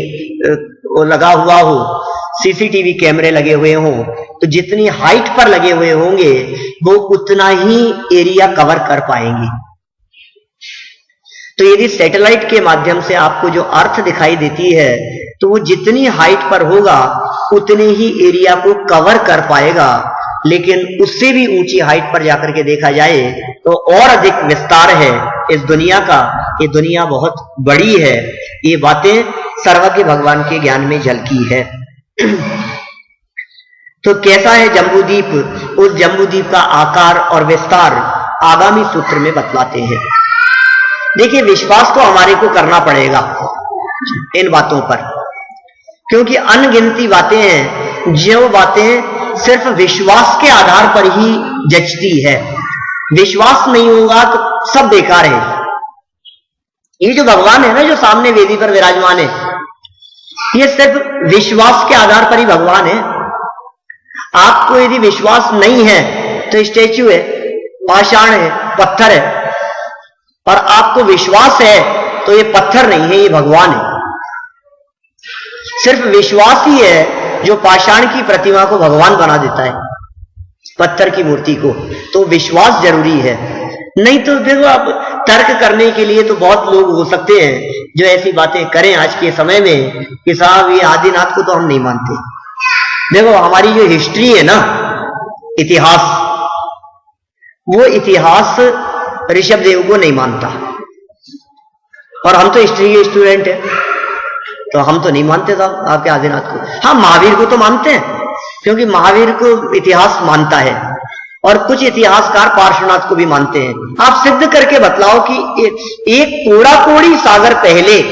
लगा हुआ हो, सीसीटीवी कैमरे लगे हुए हों, तो जितनी हाइट पर लगे हुए होंगे वो उतना ही एरिया कवर कर पाएंगे। तो यदि सैटेलाइट के माध्यम से आपको जो अर्थ दिखाई देती है, तो वो जितनी हाइट पर होगा उतने ही एरिया को कवर कर पाएगा। लेकिन उससे भी ऊंची हाइट पर जाकर के देखा जाए तो और अधिक विस्तार है इस दुनिया का। ये दुनिया बहुत बड़ी है। ये बातें सर्वज्ञ भगवान के ज्ञान में झलकी है। तो कैसा है जम्बूद्वीप? उस जम्बूद्वीप का आकार और विस्तार आगामी सूत्र में बतलाते हैं। देखिए, विश्वास तो हमारे को करना पड़ेगा इन बातों पर, क्योंकि अनगिनती बातें हैं जो बातें सिर्फ विश्वास के आधार पर ही जचती है। विश्वास नहीं होगा तो सब बेकार है। ये जो भगवान है ना, जो सामने वेदी पर विराजमान है, ये सिर्फ विश्वास के आधार पर ही भगवान है। आपको यदि विश्वास नहीं है तो स्टैच्यू है, पाषाण है, पत्थर है, और आपको विश्वास है तो ये पत्थर नहीं है, ये भगवान है। सिर्फ विश्वास ही है जो पाषाण की प्रतिमा को भगवान बना देता है, पत्थर की मूर्ति को। तो विश्वास जरूरी है। नहीं तो देखो, आप तर्क करने के लिए तो बहुत लोग हो सकते हैं जो ऐसी बातें करें आज के समय में कि साहब ये आदिनाथ को तो हम नहीं मानते। देखो, हमारी जो हिस्ट्री है ना, इतिहास, वो इतिहास ऋषभ देव को नहीं मानता, और हम तो हिस्ट्री के स्टूडेंट हैं, तो हम तो नहीं मानते था आपके आदिनाथ को। हाँ, महावीर को तो मानते हैं, क्योंकि महावीर को इतिहास मानता है, और कुछ इतिहासकार पार्श्वनाथ को भी मानते हैं। आप सिद्ध करके बतलाओ कि एक कोड़ा कोड़ी सागर पहले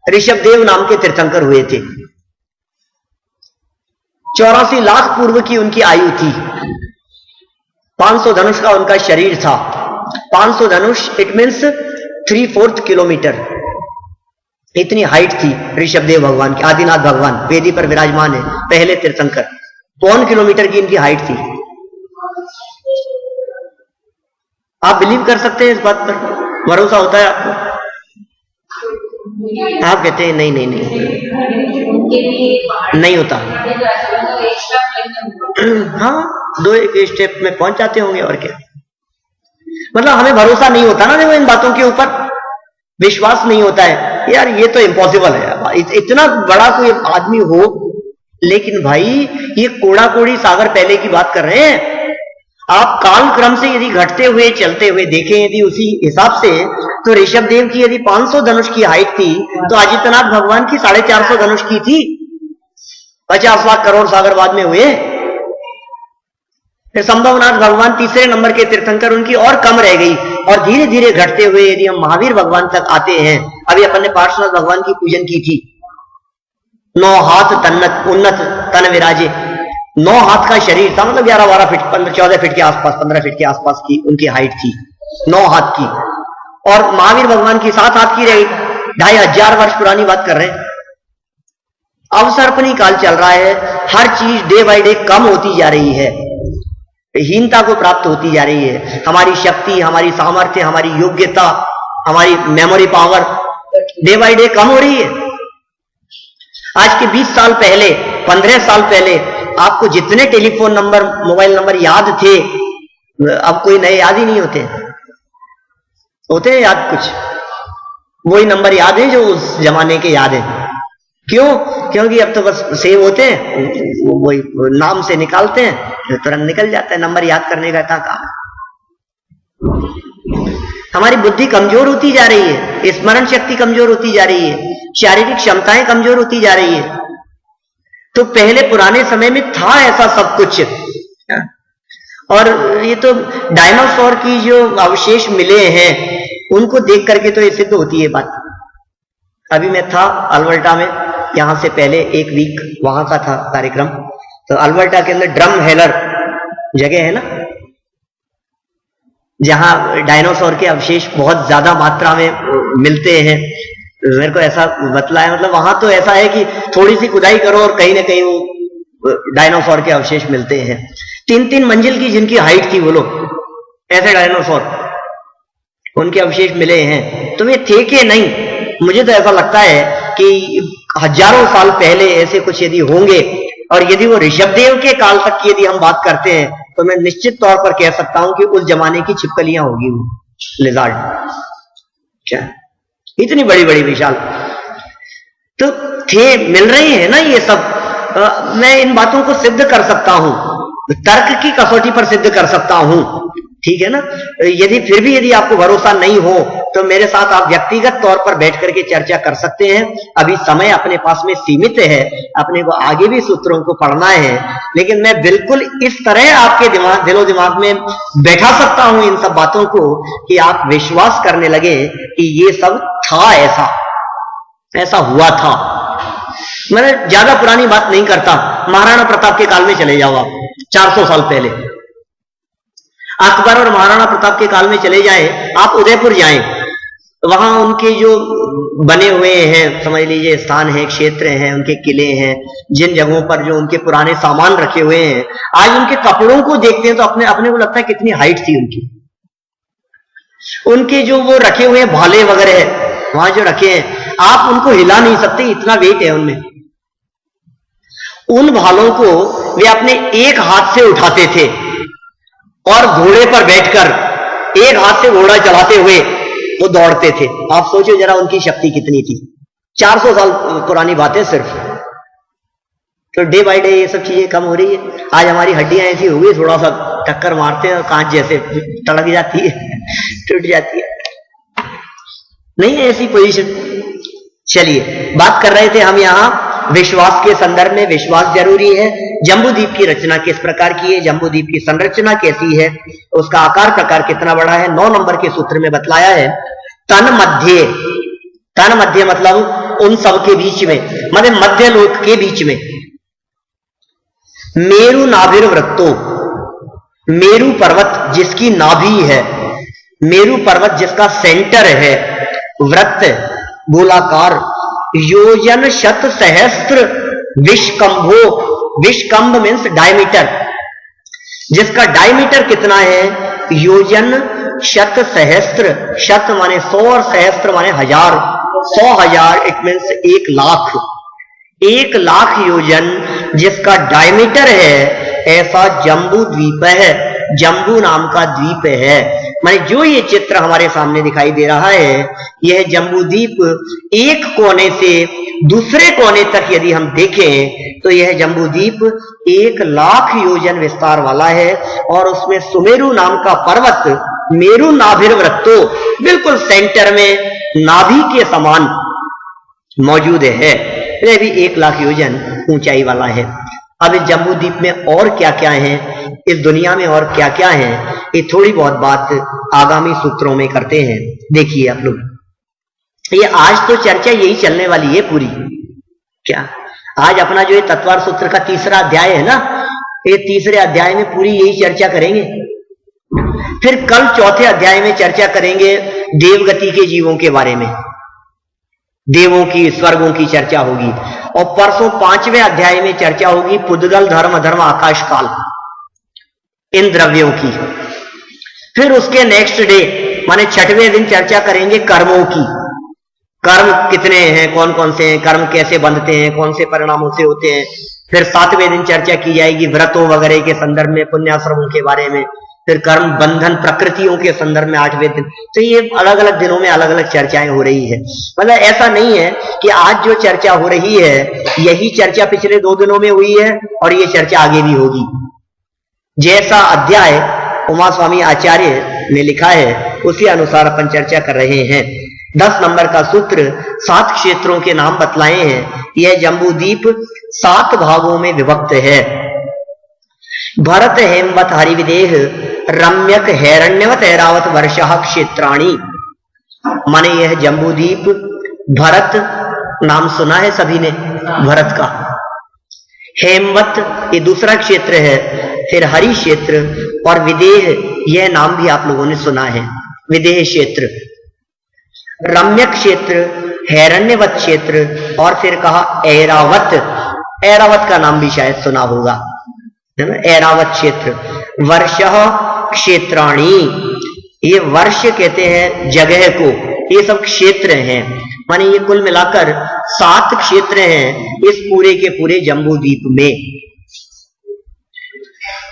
ऋषभ देव नाम के तीर्थंकर हुए थे। 84 लाख पूर्व की उनकी आयु थी। 500 धनुष का उनका शरीर था। 500 धनुष इट मीन्स 3/4 किलोमीटर, इतनी हाइट थी ऋषभ देव भगवान की। आदिनाथ भगवान वेदी पर विराजमान है, पहले तीर्थंकर। 1 किलोमीटर की इनकी हाइट थी। आप बिलीव कर सकते हैं इस बात पर? भरोसा होता है आपको? आप कहते हैं नहीं नहीं नहीं नहीं होता। हाँ, 2-1 स्टेप में पहुंच जाते होंगे, और क्या। मतलब हमें भरोसा नहीं होता ना, देखो, इन बातों के ऊपर विश्वास नहीं होता है। यार ये तो इम्पॉसिबल है, इतना बड़ा कोई आदमी हो। लेकिन भाई, ये कोड़ा कोड़ी सागर पहले की बात कर रहे हैं। आप काल क्रम से यदि घटते हुए चलते हुए देखें, यदि उसी हिसाब से, तो ऋषभ देव की यदि 500 धनुष की हाइट थी, तो आदित्यनाथ भगवान की 450 धनुष की थी। 50 लाख करोड़ सागर बाद में हुए। फिर संभवनाथ भगवान तीसरे नंबर के तीर्थंकर, उनकी और कम रह गई, और धीरे धीरे घटते हुए यदि हम महावीर भगवान तक आते हैं। अभी अपन ने पार्श्वनाथ भगवान की पूजन की थी। 9 हाथ तन्नत उन्नत तन विराजे, 9 हाथ का शरीर था, मतलब 11-12 फीट, 14 फीट के आसपास, 15 फीट के आसपास की उनकी हाइट थी, 9 हाथ की। और महावीर भगवान की 7 हाथ की रही। 2500 वर्ष पुरानी बात कर रहे हैं। अवसर्पणी काल चल रहा है, हर चीज डे बाय डे कम होती जा रही है, हीनता को प्राप्त होती जा रही है। हमारी शक्ति, हमारी सामर्थ्य, हमारी योग्यता, हमारी memory power day by day कम हो रही है। आज के 20 साल पहले, 15 साल पहले आपको जितने टेलीफोन नंबर, मोबाइल नंबर याद थे, अब कोई नए याद ही नहीं होते हैं याद कुछ। वही नंबर याद है जो उस जमाने के याद है। क्यों? क्योंकि अब तो बस सेव होते हैं, वही नाम से निकालते हैं, तुरंत निकल जाता है। नंबर याद करने का इतना काम है। हमारी बुद्धि कमजोर होती जा रही है, स्मरण शक्ति कमजोर होती जा रही है, शारीरिक क्षमताएं कमजोर होती जा रही है। तो पहले पुराने समय में था ऐसा सब कुछ। और ये तो डायनासोर की जो अवशेष मिले हैं, उनको देख करके तो ये सिद्ध होती है बात। अभी मैं था अल्बर्टा में, यहां से पहले 1 वीक वहां का था कार्यक्रम। तो अल्बर्टा के अंदर ड्रम हेलर जगह है ना, जहां डायनासोर के अवशेष बहुत ज्यादा मात्रा में मिलते हैं। मेरे को ऐसा बतलाया, मतलब वहां तो ऐसा है कि थोड़ी सी खुदाई करो और कहीं ना कहीं वो डायनासोर के अवशेष मिलते हैं। 3-3 मंजिल की जिनकी हाइट थी वो लोग, ऐसे डायनासोर, उनके अवशेष मिले हैं। तो वे थे कि नहीं? मुझे तो ऐसा लगता है कि हजारों साल पहले ऐसे कुछ यदि होंगे, और यदि वो ऋषभ देव के काल तक की यदि हम बात करते हैं, तो मैं निश्चित तौर पर कह सकता हूं कि उस जमाने की छिपकलियां होगी वो लिजार्ड। क्या इतनी बड़ी बड़ी विशाल तो थे, मिल रहे हैं ना ये सब। मैं इन बातों को सिद्ध कर सकता हूं, तर्क की कसौटी पर सिद्ध कर सकता हूं, ठीक है ना। यदि फिर भी यदि आपको भरोसा नहीं हो, तो मेरे साथ आप व्यक्तिगत तौर पर बैठ करके चर्चा कर सकते हैं। अभी समय अपने पास में सीमित है, अपने को आगे भी सूत्रों को पढ़ना है, लेकिन मैं बिल्कुल इस तरह आपके दिलो दिमाग में बैठा सकता हूं इन सब बातों को कि आप विश्वास करने लगे कि ये सब था, ऐसा हुआ था। मैं ज्यादा पुरानी बात नहीं करता, महाराणा प्रताप के काल में चले जाओ आप, 400 साल पहले। अकबर और महाराणा प्रताप के काल में चले जाएं, आप उदयपुर जाएं, वहां उनके जो बने हुए हैं, समझ लीजिए स्थान है, क्षेत्र हैं, उनके किले हैं, जिन जगहों पर जो उनके पुराने सामान रखे हुए हैं, आज उनके कपड़ों को देखते हैं तो अपने को लगता है कितनी हाइट थी उनकी। उनके जो वो रखे हुए भाले वगैरह वहां जो रखे हैं, आप उनको हिला नहीं सकते, इतना वेट है उनमें। उन भालों को वे अपने एक हाथ से उठाते थे और घोड़े पर बैठकर एक हाथ से घोड़ा चलाते हुए वो दौड़ते थे। आप सोचो जरा उनकी शक्ति कितनी थी। 400 साल पुरानी बातें सिर्फ। तो डे बाय डे ये सब चीजें कम हो रही है। आज हमारी हड्डियां ऐसी हो गई, थोड़ा सा टक्कर मारते हैं और कांच जैसे तड़क जाती है, टूट जाती है। नहीं है ऐसी पोजीशन। चलिए, बात कर रहे थे हम यहां विश्वास के संदर्भ में। विश्वास जरूरी है। जम्बूद्वीप की रचना किस प्रकार की है, जम्बूद्वीप की संरचना कैसी है, उसका आकार प्रकार कितना बड़ा है, 9 नंबर के सूत्र में बतलाया है। तन मध्य, तन मध्य मतलब उन सब के बीच में, मतलब मध्य लोक के बीच में। मेरु नाभिर वृत्तो, मेरु पर्वत जिसकी नाभि है, मेरु पर्वत जिसका सेंटर है, वृत्त गोलाकार, योजन शत सहस्त्र विष्कंभो, विष्कंभ मीन्स डायमीटर, जिसका डायमीटर कितना है, योजन शत सहस्त्र, शत माने 100 और सहस्त्र माने 1000, 100,000 इट मीन्स 1 लाख, 1 लाख योजन जिसका डायमीटर है, ऐसा जम्बू द्वीप है, जम्बू नाम का द्वीप है। माने जो ये चित्र हमारे सामने दिखाई दे रहा है, यह जम्बू द्वीप एक कोने से दूसरे कोने तक यदि हम देखें तो यह जम्बू द्वीप 1 लाख योजन विस्तार वाला है। और उसमें सुमेरु नाम का पर्वत मेरु नाभिर वृत्तो बिल्कुल सेंटर में नाभि के समान मौजूद है। यह भी 1 लाख योजन ऊंचाई वाला है। अब इस जम्बू द्वीप में और क्या क्या है, इस दुनिया में और क्या क्या है, ये थोड़ी बहुत बात आगामी सूत्रों में करते हैं। देखिए आप लोग, ये आज तो चर्चा यही चलने वाली है पूरी। क्या आज अपना जो ये तत्वार सूत्र का 3रा अध्याय है ना, ये 3रे अध्याय में पूरी यही चर्चा करेंगे। फिर कल 4थे अध्याय में चर्चा करेंगे देवगति के जीवों के बारे में, देवों की स्वर्गों की चर्चा होगी। और परसों 5वें अध्याय में चर्चा होगी पुद्गल धर्म अधर्म आकाश काल, इन द्रव्यों की। फिर उसके नेक्स्ट डे माने 6वें दिन चर्चा करेंगे कर्मों की, कर्म कितने हैं, कौन कौन से हैं, कर्म कैसे बंधते हैं, कौन से परिणामों से होते हैं। फिर 7वें दिन चर्चा की जाएगी व्रतों वगैरह के संदर्भ में, पुण्याश्रमों के बारे में। फिर कर्म बंधन प्रकृतियों के संदर्भ में 8वें दिन। तो ये अलग अलग दिनों में अलग अलग चर्चाएं हो रही है। मतलब ऐसा नहीं है कि आज जो चर्चा हो रही है यही चर्चा पिछले 2 दिनों में हुई है और ये चर्चा आगे भी होगी। जैसा अध्याय उमा स्वामी आचार्य ने लिखा है उसी अनुसार अपन चर्चा कर रहे हैं। 10 नंबर का सूत्र 7 क्षेत्रों के नाम बतलाए हैं। यह जम्बूद्वीप 7 भागों में विभक्त है। भरत हेमवत हरिविदेह रम्यक हैरण्यवत ऐरावत वर्षः क्षेत्राणि। माने यह जम्बूद्वीप, भरत नाम सुना है सभी ने भरत का, हेमवत ये दूसरा क्षेत्र है, फिर हरि क्षेत्र, और विदेह यह नाम भी आप लोगों ने सुना है, विदेह क्षेत्र, रम्यक क्षेत्र, हैरण्यवत क्षेत्र, और फिर कहा ऐरावत, ऐरावत का नाम भी शायद सुना होगा, है ना, ऐरावत क्षेत्र। वर्षः क्षेत्राणि, ये वर्ष कहते हैं जगह को, ये सब क्षेत्र हैं। माने ये कुल मिलाकर 7 क्षेत्र हैं इस पूरे के पूरे जम्बूद्वीप में।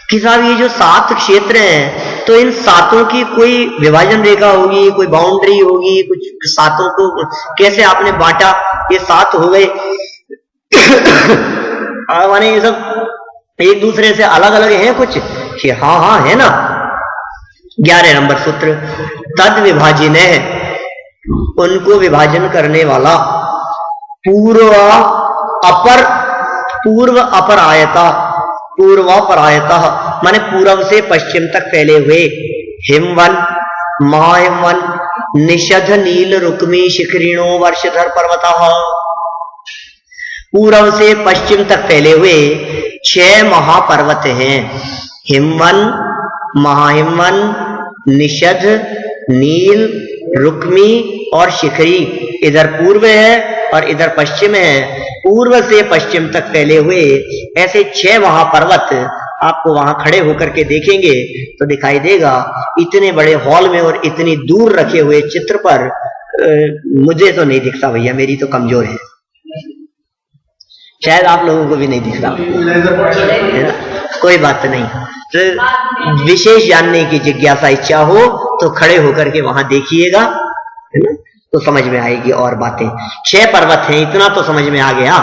कि साहब ये जो 7 क्षेत्र हैं, तो इन 7 की कोई विभाजन रेखा होगी, कोई बाउंड्री होगी, कुछ 7 को कैसे आपने बांटा, ये 7 हो गए। माने ये सब एक दूसरे से अलग अलग हैं कुछ, हाँ हाँ है ना। 11 नंबर सूत्र तद विभाजन है, उनको विभाजन करने वाला, पूर्व अपर, पूर्व अपर आयता, पूर्वापर आयता माने पूर्व से पश्चिम तक फैले हुए, हिमवन महाहिमवन निषध नील रुक्मी शिखरिणो वर्षधर पर्वतः, पूर्व से पश्चिम तक फैले हुए 6 महापर्वत हैं। हिमवन, महाहिमवन, निषध, नील, रुक्मी और शिखरी। इधर पूर्व है और इधर पश्चिम है। पूर्व से पश्चिम तक फैले हुए ऐसे 6 महापर्वत आपको वहां खड़े होकर के देखेंगे तो दिखाई देगा। इतने बड़े हॉल में और इतनी दूर रखे हुए चित्र पर मुझे तो नहीं दिखता भैया, मेरी तो कमजोर है, शायद आप लोगों को भी नहीं दिखता है ना, कोई बात नहीं। तो विशेष जानने की जिज्ञासा इच्छा हो तो खड़े होकर के वहां देखिएगा, है ना, तो समझ में आएगी और बातें। 6 पर्वत हैं, इतना तो समझ में आ गया,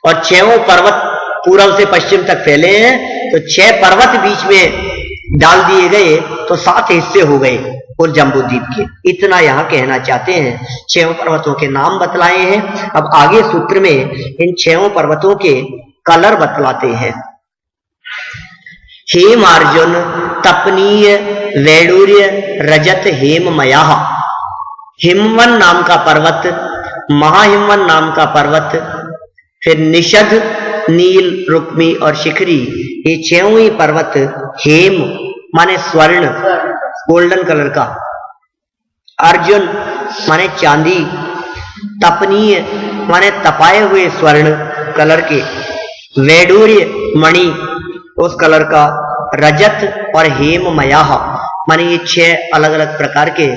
और 6 पर्वत पूर्व से पश्चिम तक फैले हैं, तो 6 पर्वत बीच में डाल दिए गए तो 7 हिस्से हो गए और जम्बूद्वीप के, इतना यहां कहना चाहते हैं। 6 पर्वतों के नाम बतलाए हैं। अब आगे सूत्र में इन 6 पर्वतों के कलर बतलाते हैं। हेमार्जुन, तपनीय, वैडूर्य, रजत, हेममया। हिमवन नाम का पर्वत, महाहिमवन नाम का पर्वत, फिर निषद, नील, रुक्मी और शिखरी, ये 6 ही पर्वत हेम माने स्वर्ण, गोल्डन कलर का, अर्जुन माने चांदी, तपनीय माने तपाए हुए स्वर्ण कलर के, वैडूर्य मणि उस कलर का, रजत और हेममया माने ये 6 अलग अलग प्रकार के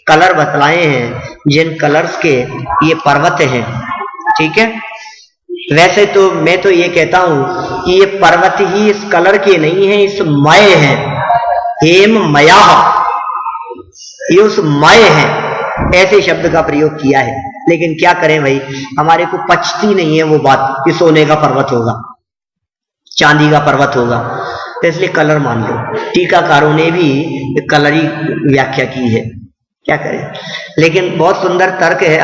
कलर बतलाए हैं, जिन कलर्स के ये पर्वत हैं। ठीक है, वैसे तो मैं तो ये कहता हूं कि ये पर्वत ही इस कलर के नहीं है, इस मय है, हेममया, ये उस मय है, ऐसे शब्द का प्रयोग किया है। लेकिन क्या करें भाई, हमारे को पचती नहीं है वो बात कि सोने का पर्वत होगा, चांदी का पर्वत होगा, तो इसलिए कलर मान लो। टीकाकारों ने भी कलर ही व्याख्या की है, क्या करें। लेकिन बहुत सुंदर तर्क है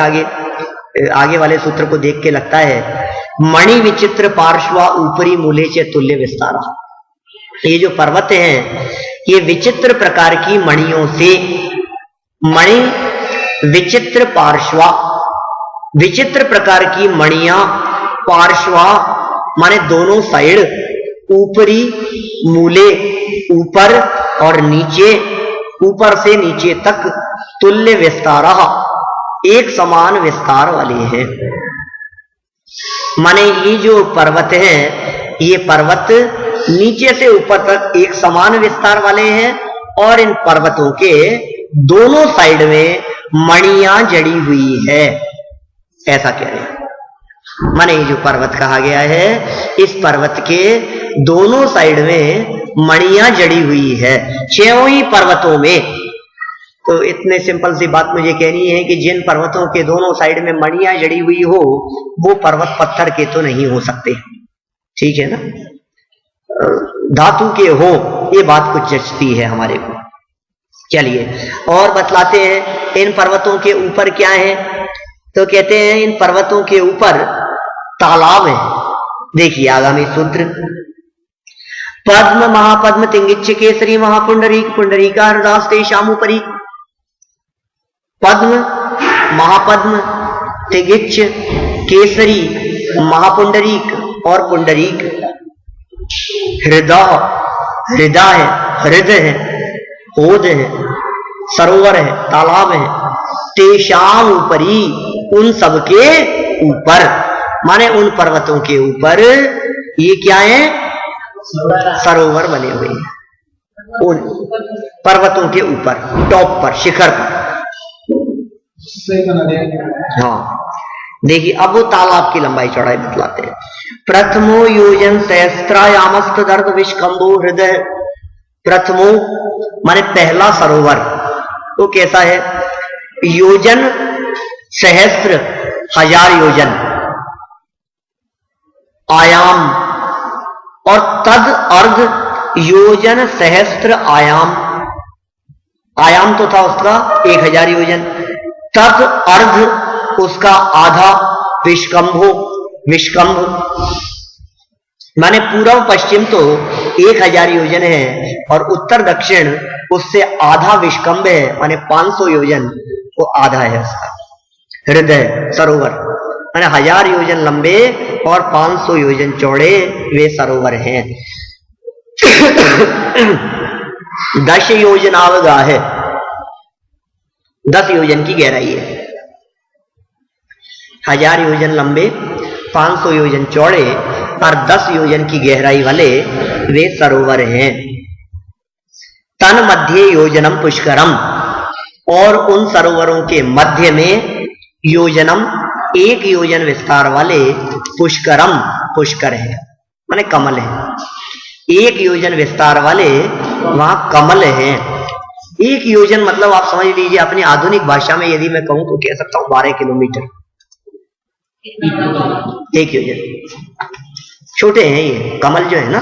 आगे वाले सूत्र को देख के लगता है, मणि विचित्र पार्श्वा ऊपरी मूले च तुल्य विस्तारा। ये जो पर्वत हैं ये विचित्र प्रकार की मणियों से, मणि विचित्र पार्श्वा, विचित्र प्रकार की मणियां, पार्श्वा माने दोनों साइड, ऊपरी मूले ऊपर और नीचे, ऊपर से नीचे तक, तुल्य विस्तारा एक समान विस्तार वाले हैं। माने ये जो पर्वत हैं ये पर्वत नीचे से ऊपर तक एक समान विस्तार वाले हैं, और इन पर्वतों के दोनों साइड में मणियां जड़ी हुई है, ऐसा कह रहे हैं। माने ये जो पर्वत कहा गया है, इस पर्वत के दोनों साइड में मणियां जड़ी हुई है, 6 ही पर्वतों में। तो इतने सिंपल सी बात मुझे कहनी है कि जिन पर्वतों के दोनों साइड में मणियां जड़ी हुई हो, वो पर्वत पत्थर के तो नहीं हो सकते, ठीक है ना, धातु के हो, ये बात कुछ जचती है हमारे को। चलिए और बतलाते हैं इन पर्वतों के ऊपर क्या है। तो कहते हैं इन पर्वतों के ऊपर तालाब है। देखिए आगामी सूत्र, पद्म, महापद्म, तिंगिच्छ, केसरी, महापुंडरीक, पुंडरीका, हरदास्ते, शामुपरी। पद्म, महापद्म, तिंगिच्छ, केसरी, महापुंडरीक और पुंडरीक। हृदय, हृदय है, हृदय है, होद है, सरोवर है, तालाब है। तेषाम ऊपरी, उन सबके ऊपर, माने उन पर्वतों के ऊपर ये क्या है, सरोवर बने हुए हैं उन पर्वतों के ऊपर, टॉप पर, शिखर पर। हाँ देखिए अब वो तालाब की लंबाई चौड़ाई बतलाते हैं। प्रथमो योजन सहस्त्रायामस्त दर्द विष्कंभो हृदय। प्रथमो माने पहला सरोवर, वो कैसा है, योजन सहस्त्र, 1000 योजन, आयाम और तद अर्ध योजन सहस्त्र आयाम। आयाम तो था उसका 1000 योजन, तद अर्ध उसका आधा, विष्कंभो, विष्कंभ माने पूर्व पश्चिम तो 1000 योजन है और उत्तर दक्षिण उससे आधा विष्कंभ है, माने 500 योजन वो आधा है उसका। हृदय सरोवर माने 1000 योजन लंबे और 500 योजन चौड़े वे सरोवर हैं। 10 योजनावगाह है, 10 योजन की गहराई है। 1000 योजन लंबे, 500 योजन चौड़े और 10 योजन की गहराई वाले वे सरोवर हैं। तन मध्य योजनम पुष्करम, और उन सरोवरों के मध्य में योजनम, 1 योजन विस्तार वाले पुष्करम, पुष्कर है माने कमल है, 1 योजन विस्तार वाले वहां कमल है। 1 योजन मतलब आप समझ लीजिए, अपनी आधुनिक भाषा में यदि मैं कहूं तो कह सकता हूं 12 किलोमीटर। 1 योजन, छोटे हैं ये कमल जो है ना,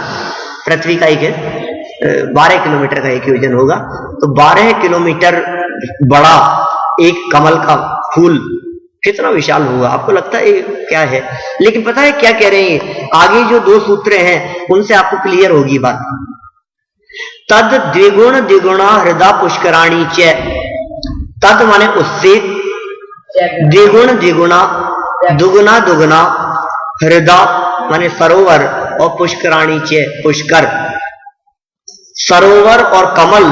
पृथ्वी का एक है, 12 किलोमीटर का 1 योजन होगा। तो 12 किलोमीटर बड़ा एक कमल का फूल कितना विशाल होगा, आपको लगता है क्या है? लेकिन पता है क्या कह रहे हैं आगे जो 2 सूत्र हैं उनसे आपको क्लियर होगी बात। तद द्विगुण द्विगुणा हृदय पुष्कराणी च, तद माने उससे, द्विगुण द्विगुणा, दुगुना दुगुना, हृदय माने सरोवर, और पुष्कराणी च पुष्कर, सरोवर और कमल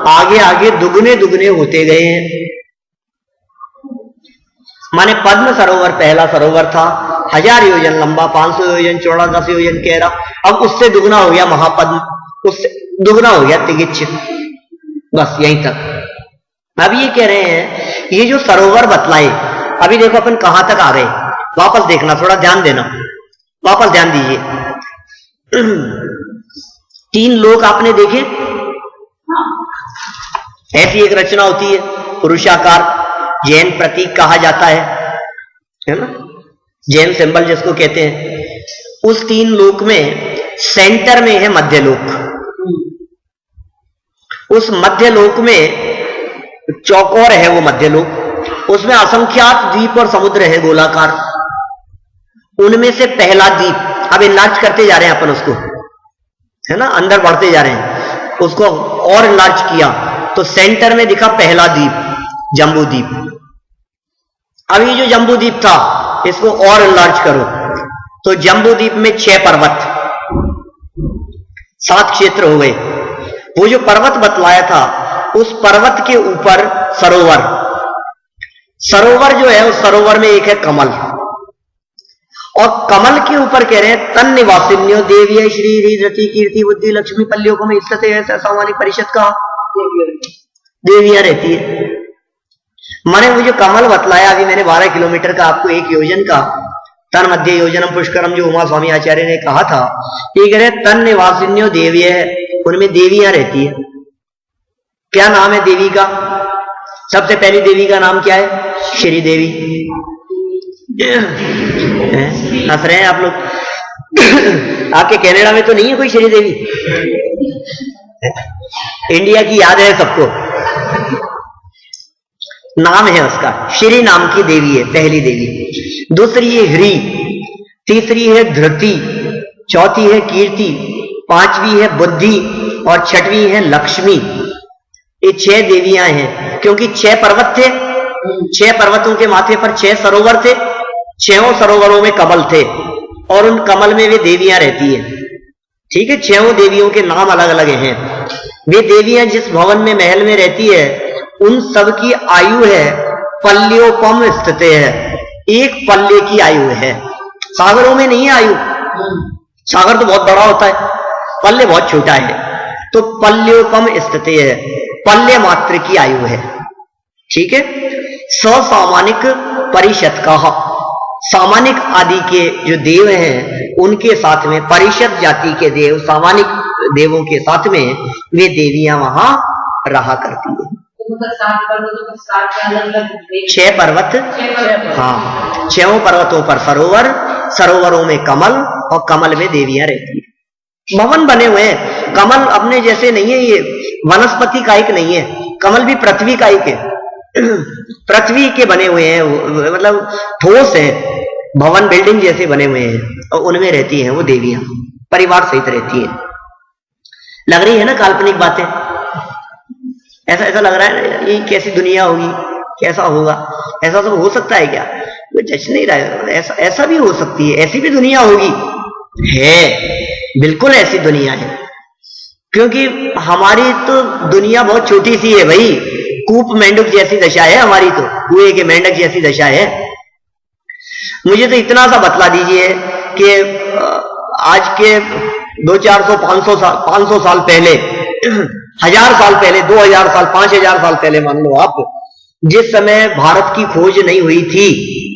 आगे आगे दुगने दुगने होते गए हैं। माने पद्म सरोवर पहला सरोवर था 1000 योजन लंबा, 500 योजन चौड़ा, 10 योजन गहरा, अब उससे दुगना हो गया महापद्म, उससे दुगना हो गया तिगिच्छ, बस यहीं तक। अब ये कह रहे हैं ये जो सरोवर बतलाए, अभी देखो अपन कहां तक आ गए, वापस देखना, थोड़ा ध्यान देना, वापस ध्यान दीजिए। 3 लोक आपने देखे, ऐसी एक रचना होती है पुरुषाकार, जैन प्रतीक कहा जाता है ना, जैन सिंबल जिसको कहते हैं। उस 3 लोक में सेंटर में है मध्य लोक, उस मध्य लोक में चौकोर है वो मध्य लोक, उसमें असंख्यात द्वीप और समुद्र है गोलाकार। उनमें से पहला द्वीप, अब इनलार्ज करते जा रहे हैं अपन उसको, है ना, अंदर बढ़ते जा रहे हैं, उसको और इनलार्ज किया तो सेंटर में दिखा पहला द्वीप, जम्बू द्वीप। अब ये जो जम्बू द्वीप था इसको और इनलार्ज करो तो जम्बू द्वीप में 6 पर्वत, 7 क्षेत्र हो गए। वो जो पर्वत बतलाया था उस पर्वत के ऊपर सरोवर, सरोवर जो है उस सरोवर में एक है कमल, और कमल के ऊपर कह रहे हैं तन निवासिन्यो देवी श्री हृदय कीर्ति बुद्धि लक्ष्मी पल्लियों में स्थित है। ऐसा सामान्य परिषद का देवियां रहती है। मैंने वो जो कमल बतलाया अभी मैंने 12 किलोमीटर का आपको 1 योजन का, तन मध्य योजनम पुष्करम जो उमा स्वामी आचार्य ने कहा था, ये कह रहे तन निवासिन्यो देवी है, उनमें देवियां रहती है। क्या नाम है देवी का? सबसे पहली देवी का नाम क्या है? श्री देवी। हंस रहे हैं आप लोग। आपके कनाडा में तो नहीं है कोई श्री देवी? इंडिया की याद है सबको, नाम है उसका, श्री नाम की देवी है पहली देवी। दूसरी है ह्री, तीसरी है धृति, चौथी है कीर्ति, 5वीं है बुद्धि और 6वीं है लक्ष्मी। ये 6 देवियां हैं, क्योंकि 6 पर्वत थे, 6 पर्वतों के माथे पर 6 सरोवर थे, 6 सरोवरों में कमल थे और उन कमल में वे देवियां रहती है। ठीक है, 6 देवियों के नाम अलग अलग हैं। वे देवियां जिस भवन में महल में रहती है उन सब की आयु है पल्योपम स्थित है, 1 पल्ले की आयु है। सागरों में नहीं है आयु, सागर तो बहुत बड़ा होता है, पल्ले बहुत छोटा है, तो पल्योपम स्थित है, पल्ले मात्र की आयु है। ठीक है, ससामानिक परिषद का, सामानिक आदि के जो देव हैं उनके साथ में परिषद जाति के देव, सामानिक देवों के साथ में वे देवियां वहां रहा करती है। 6 पर्वत, हाँ, 6 पर्वतों पर सरोवर, सरोवरों में कमल और कमल में देवियां रहती है। भवन बने हुए हैं, कमल अपने जैसे नहीं है, ये वनस्पति का एक नहीं है, कमल भी पृथ्वी का एक है, पृथ्वी के बने हुए हैं, मतलब ठोस है, भवन बिल्डिंग जैसे बने हुए हैं और उनमें रहती हैं वो देवियां, परिवार सहित रहती हैं। लग रही है ना काल्पनिक बातें? ऐसा ऐसा लग रहा है ना, ये कैसी दुनिया होगी, कैसा होगा, ऐसा सब हो सकता है क्या? कोई जच नहीं रहा है, ऐसा ऐसा भी हो सकती है, ऐसी भी दुनिया होगी, है बिल्कुल ऐसी दुनिया है, क्योंकि हमारी तो दुनिया बहुत छोटी सी है भाई, कूप मेंढक जैसी दशा है हमारी, तो कुएं के मेंढक जैसी दशा है। मुझे तो इतना सा बतला दीजिए कि आज के 200-400-500 साल पहले, 1000 साल पहले, 2000 साल, 5000 साल पहले मान लो आप, जिस समय भारत की खोज नहीं हुई थी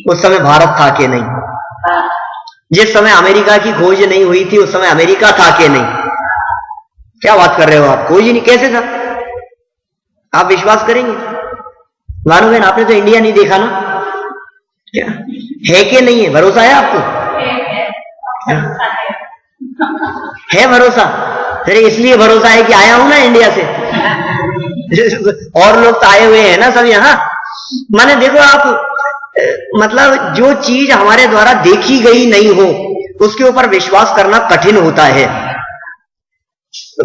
उस समय भारत था कि नहीं? जिस समय अमेरिका की खोज नहीं हुई थी उस समय अमेरिका था कि नहीं? क्या बात कर रहे हो आप? खोज ही नहीं, कैसे था? आप विश्वास करेंगे? मानो बहन, आपने तो इंडिया नहीं देखा ना, क्या है कि नहीं है? भरोसा है आपको? है भरोसा? अरे इसलिए भरोसा है कि आया हूं ना इंडिया से। और लोग तो आए हुए हैं ना सब यहां। माने देखो आप, मतलब जो चीज हमारे द्वारा देखी गई नहीं हो उसके ऊपर विश्वास करना कठिन होता है।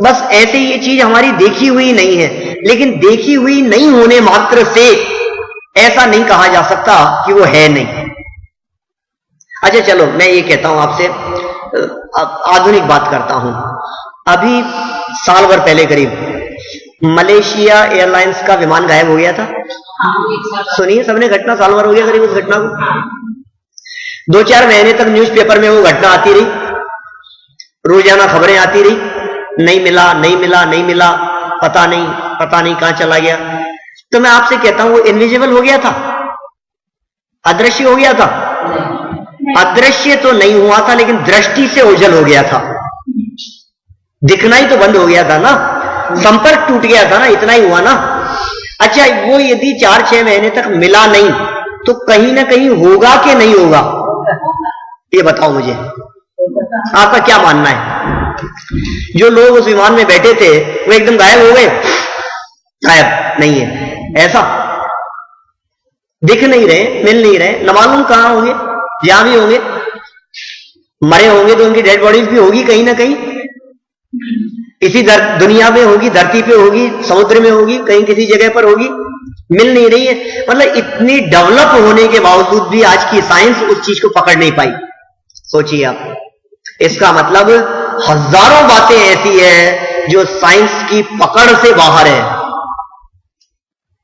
बस ऐसे ये चीज हमारी देखी हुई नहीं है, लेकिन देखी हुई नहीं होने मात्र से ऐसा नहीं कहा जा सकता कि वो है नहीं। अच्छा चलो, मैं ये कहता हूं आपसे, आधुनिक बात करता हूं। अभी साल भर पहले करीब मलेशिया एयरलाइंस का विमान गायब हो गया था। सुनिए सबने घटना, साल भर हो गया करीब उस घटना को। 2-4 महीने तक न्यूज़पेपर में वो घटना आती रही, रोजाना खबरें आती रही, नहीं मिला नहीं मिला नहीं मिला, पता नहीं कहां चला गया। तो मैं आपसे कहता हूं, वो इनविजिबल हो गया था, अदृश्य हो गया था? अदृश्य तो नहीं हुआ था, लेकिन दृष्टि से ओझल हो गया था। दिखना ही तो बंद हो गया था ना, संपर्क टूट गया था ना, इतना ही हुआ ना। अच्छा, वो यदि 4-6 महीने तक मिला नहीं तो कहीं ना कहीं होगा कि नहीं होगा? ये बताओ मुझे, आपका क्या मानना है? जो लोग उस विमान में बैठे थे वो एकदम गायब हो गए? गायब नहीं है, ऐसा दिख नहीं रहे, मिल नहीं रहे, न मालूम कहां होंगे। जहां भी होंगे, मरे होंगे तो उनकी डेड बॉडीज भी होगी कहीं ना कहीं, इसी दुनिया में होगी, धरती पे होगी, समुद्र में होगी, कहीं किसी जगह पर होगी, मिल नहीं रही है। मतलब इतनी डेवलप होने के बावजूद भी आज की साइंस उस चीज को पकड़ नहीं पाई। सोचिए आप, इसका मतलब हजारों बातें ऐसी है जो साइंस की पकड़ से बाहर है।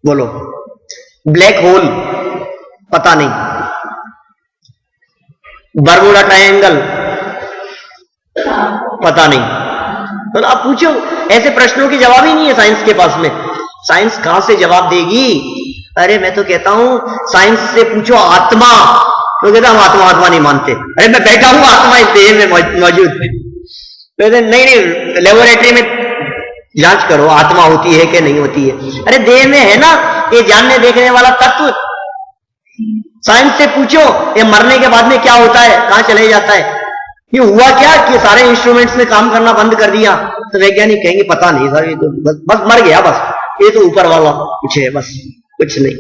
बोलो, ब्लैक होल पता नहीं, बरमूडा ट्रायंगल पता नहीं। तो आप पूछो, ऐसे प्रश्नों के जवाब ही नहीं है साइंस के पास में। साइंस कहां से जवाब देगी? अरे मैं तो कहता हूं, साइंस से पूछो आत्मा, तो कहता हम आत्मा नहीं मानते। अरे मैं बैठा हूं, आत्मा इस देह में मौजूद है। तो नहीं, लेबोरेटरी में जांच करो आत्मा होती है कि नहीं होती है। अरे देह में है ना ये जानने देखने वाला तत्व। साइंस से पूछो ये मरने के बाद में क्या होता है, कहां चले जाता है, ये हुआ क्या कि सारे इंस्ट्रूमेंट्स ने काम करना बंद कर दिया? तो वैज्ञानिक कहेंगे पता नहीं सर, ये तो बस मर गया, बस ये तो ऊपर वाला कुछ है, बस कुछ नहीं।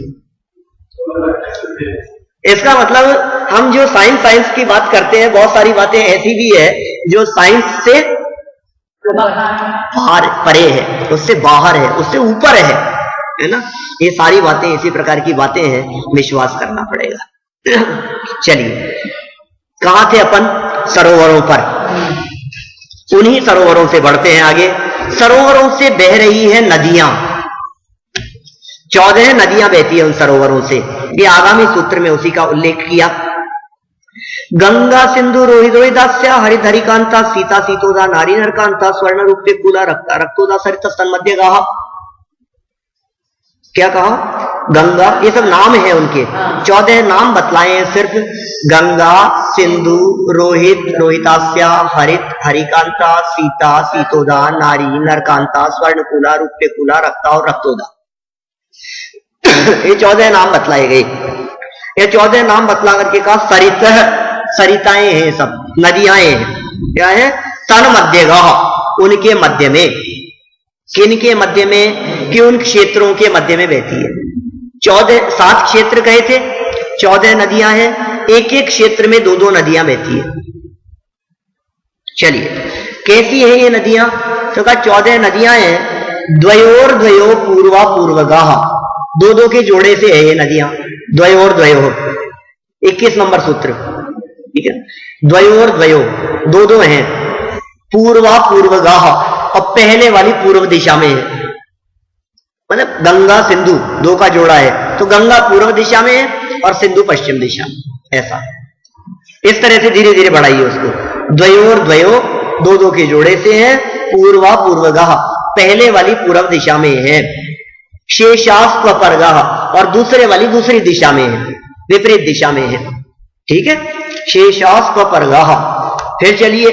इसका मतलब हम जो साइंस की बात करते हैं, बहुत सारी बातें ऐसी भी है जो साइंस से बाहर, परे है, उससे बाहर है, उससे ऊपर है ना। ये सारी बातें इसी प्रकार की बातें हैं, विश्वास करना पड़ेगा। चलिए, कहां थे अपन? सरोवरों पर। उन्हीं सरोवरों से बढ़ते हैं आगे। सरोवरों से बह रही है नदियां, 14 नदियां बहती है उन सरोवरों से। ये आगामी सूत्र में उसी का उल्लेख किया। गंगा सिंधु रोहित रोहितास्या हरित हरिकांता सीता सीतोदा नारी नरकांता स्वर्ण रूपे कुला रक्ता रक्तोदा सरित तन्मध्य गाहा। क्या कहा? गंगा, ये सब नाम है उनके, 14 नाम बतलाए हैं सिर्फ। गंगा, सिंधु, रोहित रोहितास्या, हरित हरिकांता, सीता सीतोदा, नारी नरकांता, स्वर्णकूला, रूप्यकूला, रक्ता और रक्तोदा। ये 14 नाम बतलाए गए। ये 14 नाम बतला करके कहा सरित, सरिताएं हैं, सब नदियां हैं। क्या है? तन मध्य गाह, उनके मध्य में। किनके मध्य में? कि उन क्षेत्रों के मध्य में बहती है। 7 क्षेत्र कहे थे, 14 नदियां हैं, एक एक क्षेत्र में 2-2 नदियां बहती है। चलिए, कैसी है ये नदियां? तो कहा 14 नदियां हैं, द्वयोर द्वयो पूर्वा पूर्वगाह, 2-2 के जोड़े से है ये नदियां। द्वयोर द्वयो, 21 नंबर सूत्र, ठीक है। द्वयोर द्वयो, 2-2 हैं, पूर्वा पूर्वगाह, और पहले वाली पूर्व दिशा में है। मतलब गंगा सिंधु 2 का जोड़ा है, तो गंगा पूर्व दिशा में है और सिंधु पश्चिम दिशा में। ऐसा इस तरह से धीरे धीरे बढ़ाइए उसको। द्वयोर द्वयो, 2-2 के जोड़े से है, पूर्वा पूर्वगाह, पहले वाली पूर्व दिशा में है। शेषास्वपर्गः, और दूसरे वाली दूसरी दिशा में है, विपरीत दिशा में है। ठीक है, शेषास्वपर्गः। फिर चलिए,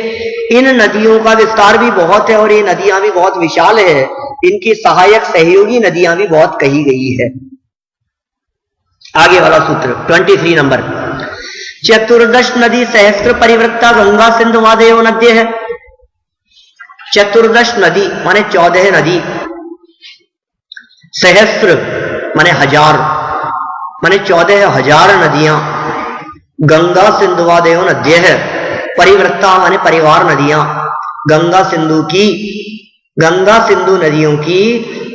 इन नदियों का विस्तार भी बहुत है और ये नदियां भी बहुत विशाल है, इनकी सहायक सहयोगी नदियां भी बहुत कही गई है। आगे वाला सूत्र 23 नंबर, चतुर्दश नदी सहस्त्र परिवृत्ता गंगा सिंधु मादेव नद्य है। चतुर्दश नदी माने 14 नदी, सहस्त्र माने हजार, माने 14,000 नदियां, गंगा सिंधु मादेव नद्य है, परिवृत्ता माने परिवार नदियां, गंगा सिंधु नदियों की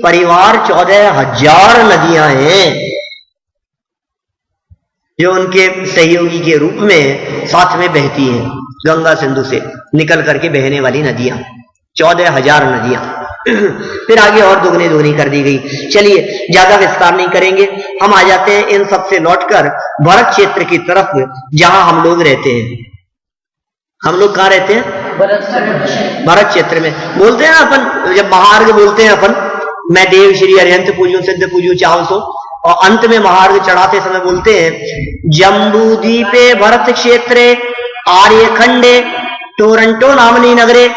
परिवार 14,000 नदियां हैं, जो उनके सहयोगी के रूप में साथ में बहती हैं। गंगा सिंधु से निकल करके बहने वाली नदियां 14,000 नदियां। फिर आगे और दुगनी कर दी गई। चलिए ज्यादा विस्तार नहीं करेंगे, हम आ जाते हैं इन सबसे लौटकर भरत क्षेत्र की तरफ, जहां हम लोग रहते हैं। हम लोग कहां रहते हैं? भरत क्षेत्र में। बोलते हैं ना अपन, जब महार्घ बोलते हैं अपन, मैं देव श्री अरिहंत पूजू सिद्ध पूजू चाहूं सो, और अंत में महार्घ चढ़ाते समय बोलते हैं जम्बूद्वीपे भरत क्षेत्रे आर्यखंडे टोरंटो नामनी नगरे।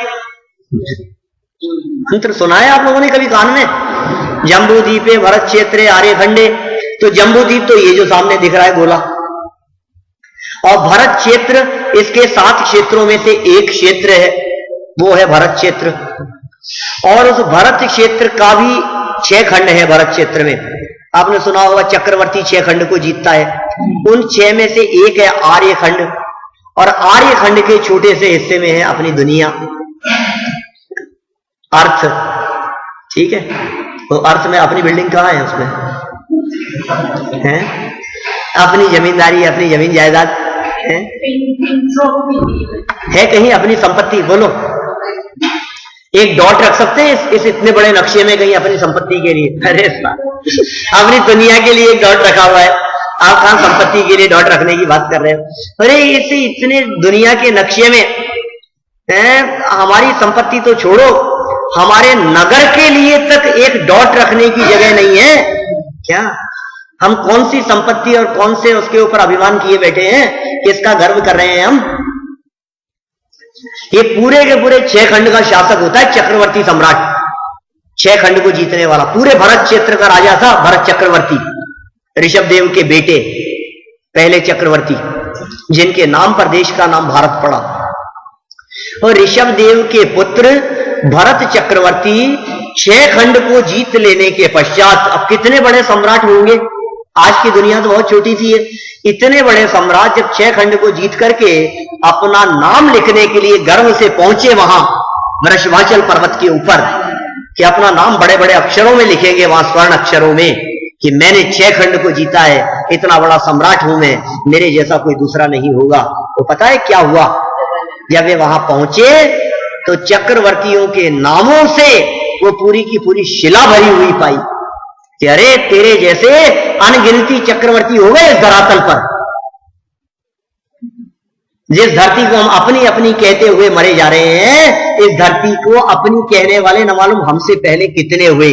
मंत्र सुना है आप लोगों ने कभी कान में? जम्बूद्वीपे भरत क्षेत्रे आर्यखंडे, तो जम्बूद्वीप तो ये जो सामने दिख रहा है गोला, और भरत क्षेत्र इसके 7 क्षेत्रों में से एक क्षेत्र है, वो है भरत क्षेत्र। और उस भरत क्षेत्र का भी 6 खंड है। भरत क्षेत्र में आपने सुना होगा चक्रवर्ती 6 खंड को जीतता है, उन 6 में से एक है आर्यखंड, और आर्यखंड के छोटे से हिस्से में है अपनी दुनिया, अर्थ। ठीक है, तो अर्थ में अपनी बिल्डिंग कहां है? उसमें है अपनी जमींदारी, अपनी जमीन जायदाद है कहीं अपनी संपत्ति? बोलो, एक डॉट रख सकते हैं इस इतने बड़े नक्शे में कहीं अपनी संपत्ति के लिए? अरे अपनी दुनिया के लिए एक डॉट रखा हुआ है, आप कहां संपत्ति के लिए डॉट रखने की बात कर रहे हो? अरे इसे इतने दुनिया के नक्शे में हमारी संपत्ति तो छोड़ो, हमारे नगर के लिए तक एक डॉट रखने की जगह नहीं है क्या? हम कौन सी संपत्ति और कौन से उसके ऊपर अभिमान किए बैठे हैं, किसका गर्व कर रहे हैं हम? ये पूरे के पूरे 6 खंड का शासक होता है चक्रवर्ती सम्राट, 6 खंड को जीतने वाला। पूरे भरत क्षेत्र का राजा था भरत चक्रवर्ती, ऋषभदेव के बेटे पहले चक्रवर्ती, जिनके नाम पर देश का नाम भारत पड़ा। और ऋषभदेव के पुत्र भरत चक्रवर्ती 6 खंड को जीत लेने के पश्चात, अब कितने बड़े सम्राट होंगे? आज की दुनिया तो बहुत छोटी सी है, इतने बड़े सम्राट जब 6 खंड को जीत करके अपना नाम लिखने के लिए गर्व से पहुंचे वहां वृषभाचल पर्वत के ऊपर, कि अपना नाम बड़े बड़े अक्षरों में लिखेंगे वहां स्वर्ण अक्षरों में, कि मैंने 6 खंड को जीता है, इतना बड़ा सम्राट हूं मैं, मेरे जैसा कोई दूसरा नहीं होगा। तो पता है क्या हुआ? जब वे वहां पहुंचे तो चक्रवर्तियों के नामों से वो पूरी की पूरी शिला भरी हुई पाई, कि अरे तेरे जैसे अनगिनती चक्रवर्ती हो गए इस धरातल पर। जिस धरती को हम अपनी अपनी कहते हुए मरे जा रहे हैं, इस धरती को अपनी कहने वाले न मालूम हमसे पहले कितने हुए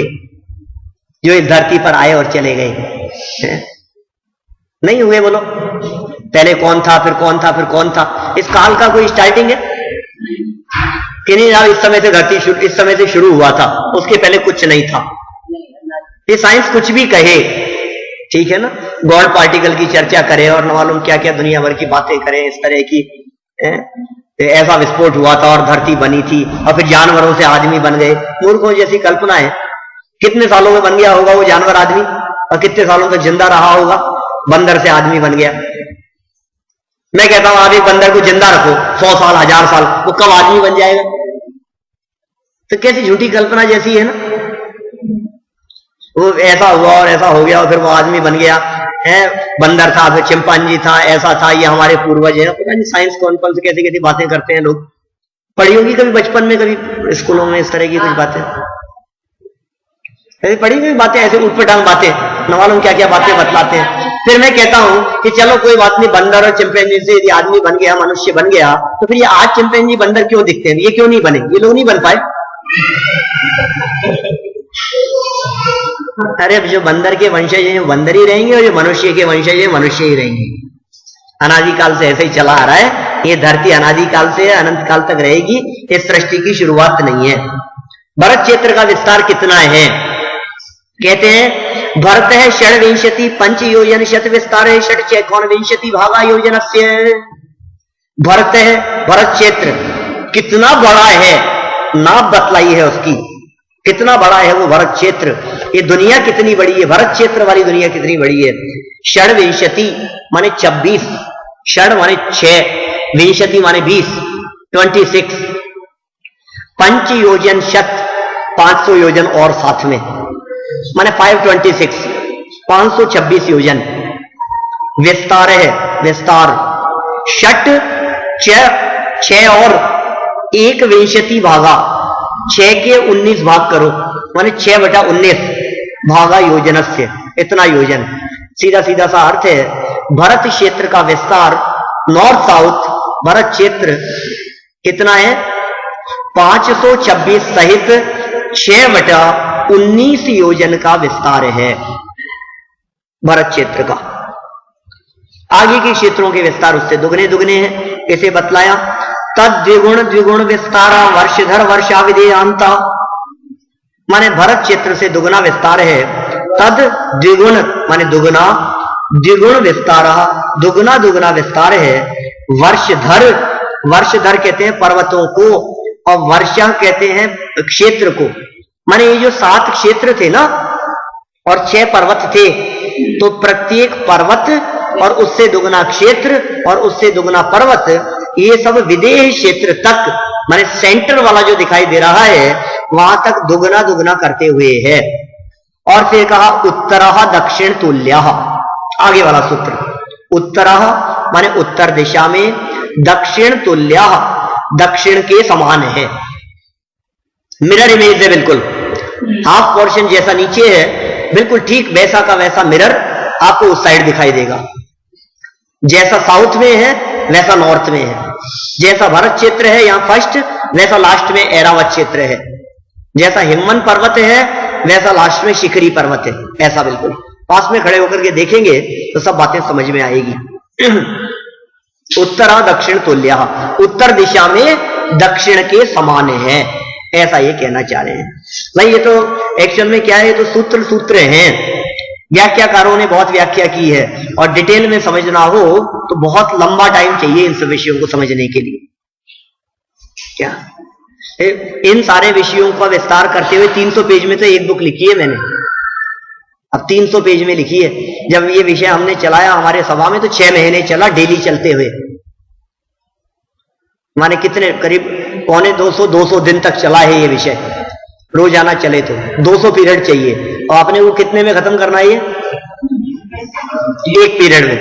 जो इस धरती पर आए और चले गए। नहीं हुए? बोलो, पहले कौन था, फिर कौन था, फिर कौन था? इस काल का कोई स्टार्टिंग है कि नहीं? इस समय से धरती इस समय से शुरू हुआ था, उसके पहले कुछ नहीं था। ये साइंस कुछ भी कहे, ठीक है ना, गॉड पार्टिकल की चर्चा करे और न मालूम क्या क्या दुनिया भर की बातें करें इस तरह की, ऐसा विस्फोट हुआ था और धरती बनी थी और फिर जानवरों से आदमी बन गए। मूर्खों जैसी कल्पना है। कितने सालों में बन गया होगा वो जानवर आदमी, और कितने सालों तक जिंदा रहा होगा? बंदर से आदमी बन गया। मैं कहता हूं आप एक बंदर को जिंदा रखो 100 साल 1000 साल, वो कब आदमी बन जाएगा? तो कैसी झूठी कल्पना जैसी है ना। वो ऐसा हुआ और ऐसा हो गया और फिर वो आदमी बन गया है, बंदर था फिर चिंपांजी था, ऐसा था, ये हमारे पूर्वज है। पता नहीं साइंस कौन कौन से कैसी कैसी बातें करते हैं लोग। पढ़ी होगी कभी बचपन में, कभी स्कूलों में इस तरह की कुछ बातें ऐसी पढ़ी हुई बातें, ऐसे उठपटांग बातें, न मालूम क्या क्या बातें बतलाते हैं। फिर मैं कहता हूं कि चलो कोई बात नहीं, बंदर और चिंपैंजी से यदि आदमी बन गया, मनुष्य बन गया, तो फिर ये आज चिंपैंजी बंदर क्यों दिखते हैं? ये क्यों नहीं बने? ये लोग नहीं बन पाए? अरे अब जो बंदर के वंशज हैं बंदर ही रहेंगे और जो मनुष्य के वंशज हैं मनुष्य ही रहेंगे। अनादिकाल से ऐसे ही चला आ रहा है। ये धरती अनादिकाल से अनंत काल तक रहेगी। इस सृष्टि की शुरुआत नहीं है। भरत क्षेत्र का विस्तार कितना है? कहते हैं भरत है षड्विंशति पंच योजन शत विस्तार है षट चैकोनविंशति भागा योजन से। भरत है, भरत क्षेत्र कितना बड़ा है, नाप बतलाई है उसकी, कितना बड़ा है वो भरत क्षेत्र। ये दुनिया कितनी बड़ी है, भरत क्षेत्र वाली दुनिया कितनी बड़ी है। षड्विंशति माने 26, षड माने 6, विंशति माने 20, 26, पंच योजन शत 500 योजन और साथ में माने 526, 526 योजन। विस्तार है, विस्तार षट 6 और 1 विंशति भागा, 6 के 19 भाग करो माने 6/19 भागा योजन से, इतना योजन। सीधा सीधा सा अर्थ है भरत क्षेत्र का विस्तार नॉर्थ साउथ भरत क्षेत्र कितना है 526 सहित 6/19 योजन का विस्तार है भरत क्षेत्र का। आगे के क्षेत्रों के विस्तार उससे दुगने दुगने हैं। इसे बतलाया तद द्विगुण द्विगुण विस्तारा वर्षधर वर्षाविधेयांता, माने भरत क्षेत्र से दुगना विस्तार है। तद द्विगुण माने दुगना, द्विगुण विस्तारा दुगना दुगना विस्तार है। वर्षधर, वर्षधर कहते हैं पर्वतों को और वर्षा कहते हैं क्षेत्र को। माने ये जो 7 क्षेत्र थे ना और 6 पर्वत थे, तो प्रत्येक पर्वत और उससे दुगना क्षेत्र और उससे दुगना पर्वत, ये सब विदेह क्षेत्र तक माने सेंटर वाला जो दिखाई दे रहा है वहां तक दुगना दुगना करते हुए है। और फिर कहा उत्तरः दक्षिण तुल्यः, आगे वाला सूत्र उत्तरः माने उत्तर दिशा में, दक्षिण तुल्यः दक्षिण के समान है। मिरर इमेज है, बिल्कुल हाफ पोर्शन जैसा नीचे है बिल्कुल ठीक वैसा का वैसा मिरर आपको उस साइड दिखाई देगा। जैसा साउथ में है वैसा नॉर्थ में है। जैसा भरत क्षेत्र है यहां फर्स्ट, वैसा लास्ट में ऐरावत क्षेत्र है। जैसा हिमवन पर्वत है वैसा लास्ट में शिखरी पर्वत है। ऐसा बिल्कुल पास में खड़े होकर के देखेंगे तो सब बातें समझ में आएगी। उत्तरा दक्षिण तुल्य, उत्तर दिशा में दक्षिण के समान है, ऐसा ये कहना चाह रहे हैं भाई। ये तो एक्चुअल में क्या है, तो सूत्र हैं। व्याख्याकारों ने बहुत व्याख्या की है और डिटेल में समझना हो तो बहुत लंबा टाइम चाहिए इन सब विषयों को समझने के लिए। क्या इन सारे विषयों का विस्तार करते हुए 300 पेज में तो एक बुक लिखी है मैंने, अब 300 पेज में लिखी है। जब ये विषय हमने चलाया हमारे सभा में तो 6 महीने चला डेली चलते हुए, माने कितने करीब 200 दिन तक चला है ये विषय। रोजाना चले तो 200 पीरियड चाहिए और आपने वो कितने में खत्म करना है? एक पीरियड में।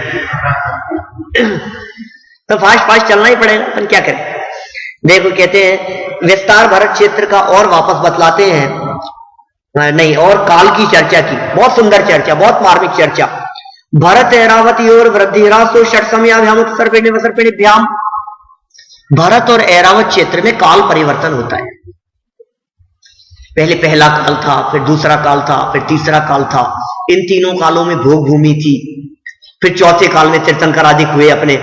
तो फास्ट चलना ही पड़ेगा, पर क्या करें। देखो कहते हैं विस्तार भरत क्षेत्र का और वापस बतलाते हैं नहीं, और काल की चर्चा की, बहुत सुंदर चर्चा, बहुत मार्मिक चर्चा। भरत ऐरावत और वृद्धि रासो षट समयाभ्याम उत्सर्पिणी वसर्पिणीभ्याम। भरत और ऐरावत क्षेत्र में काल परिवर्तन होता है। पहले पहला काल था, फिर दूसरा काल था, फिर तीसरा काल था। इन तीनों कालों में भोग भूमि थी। फिर चौथे काल में तीर्थंकर आदि हुए अपने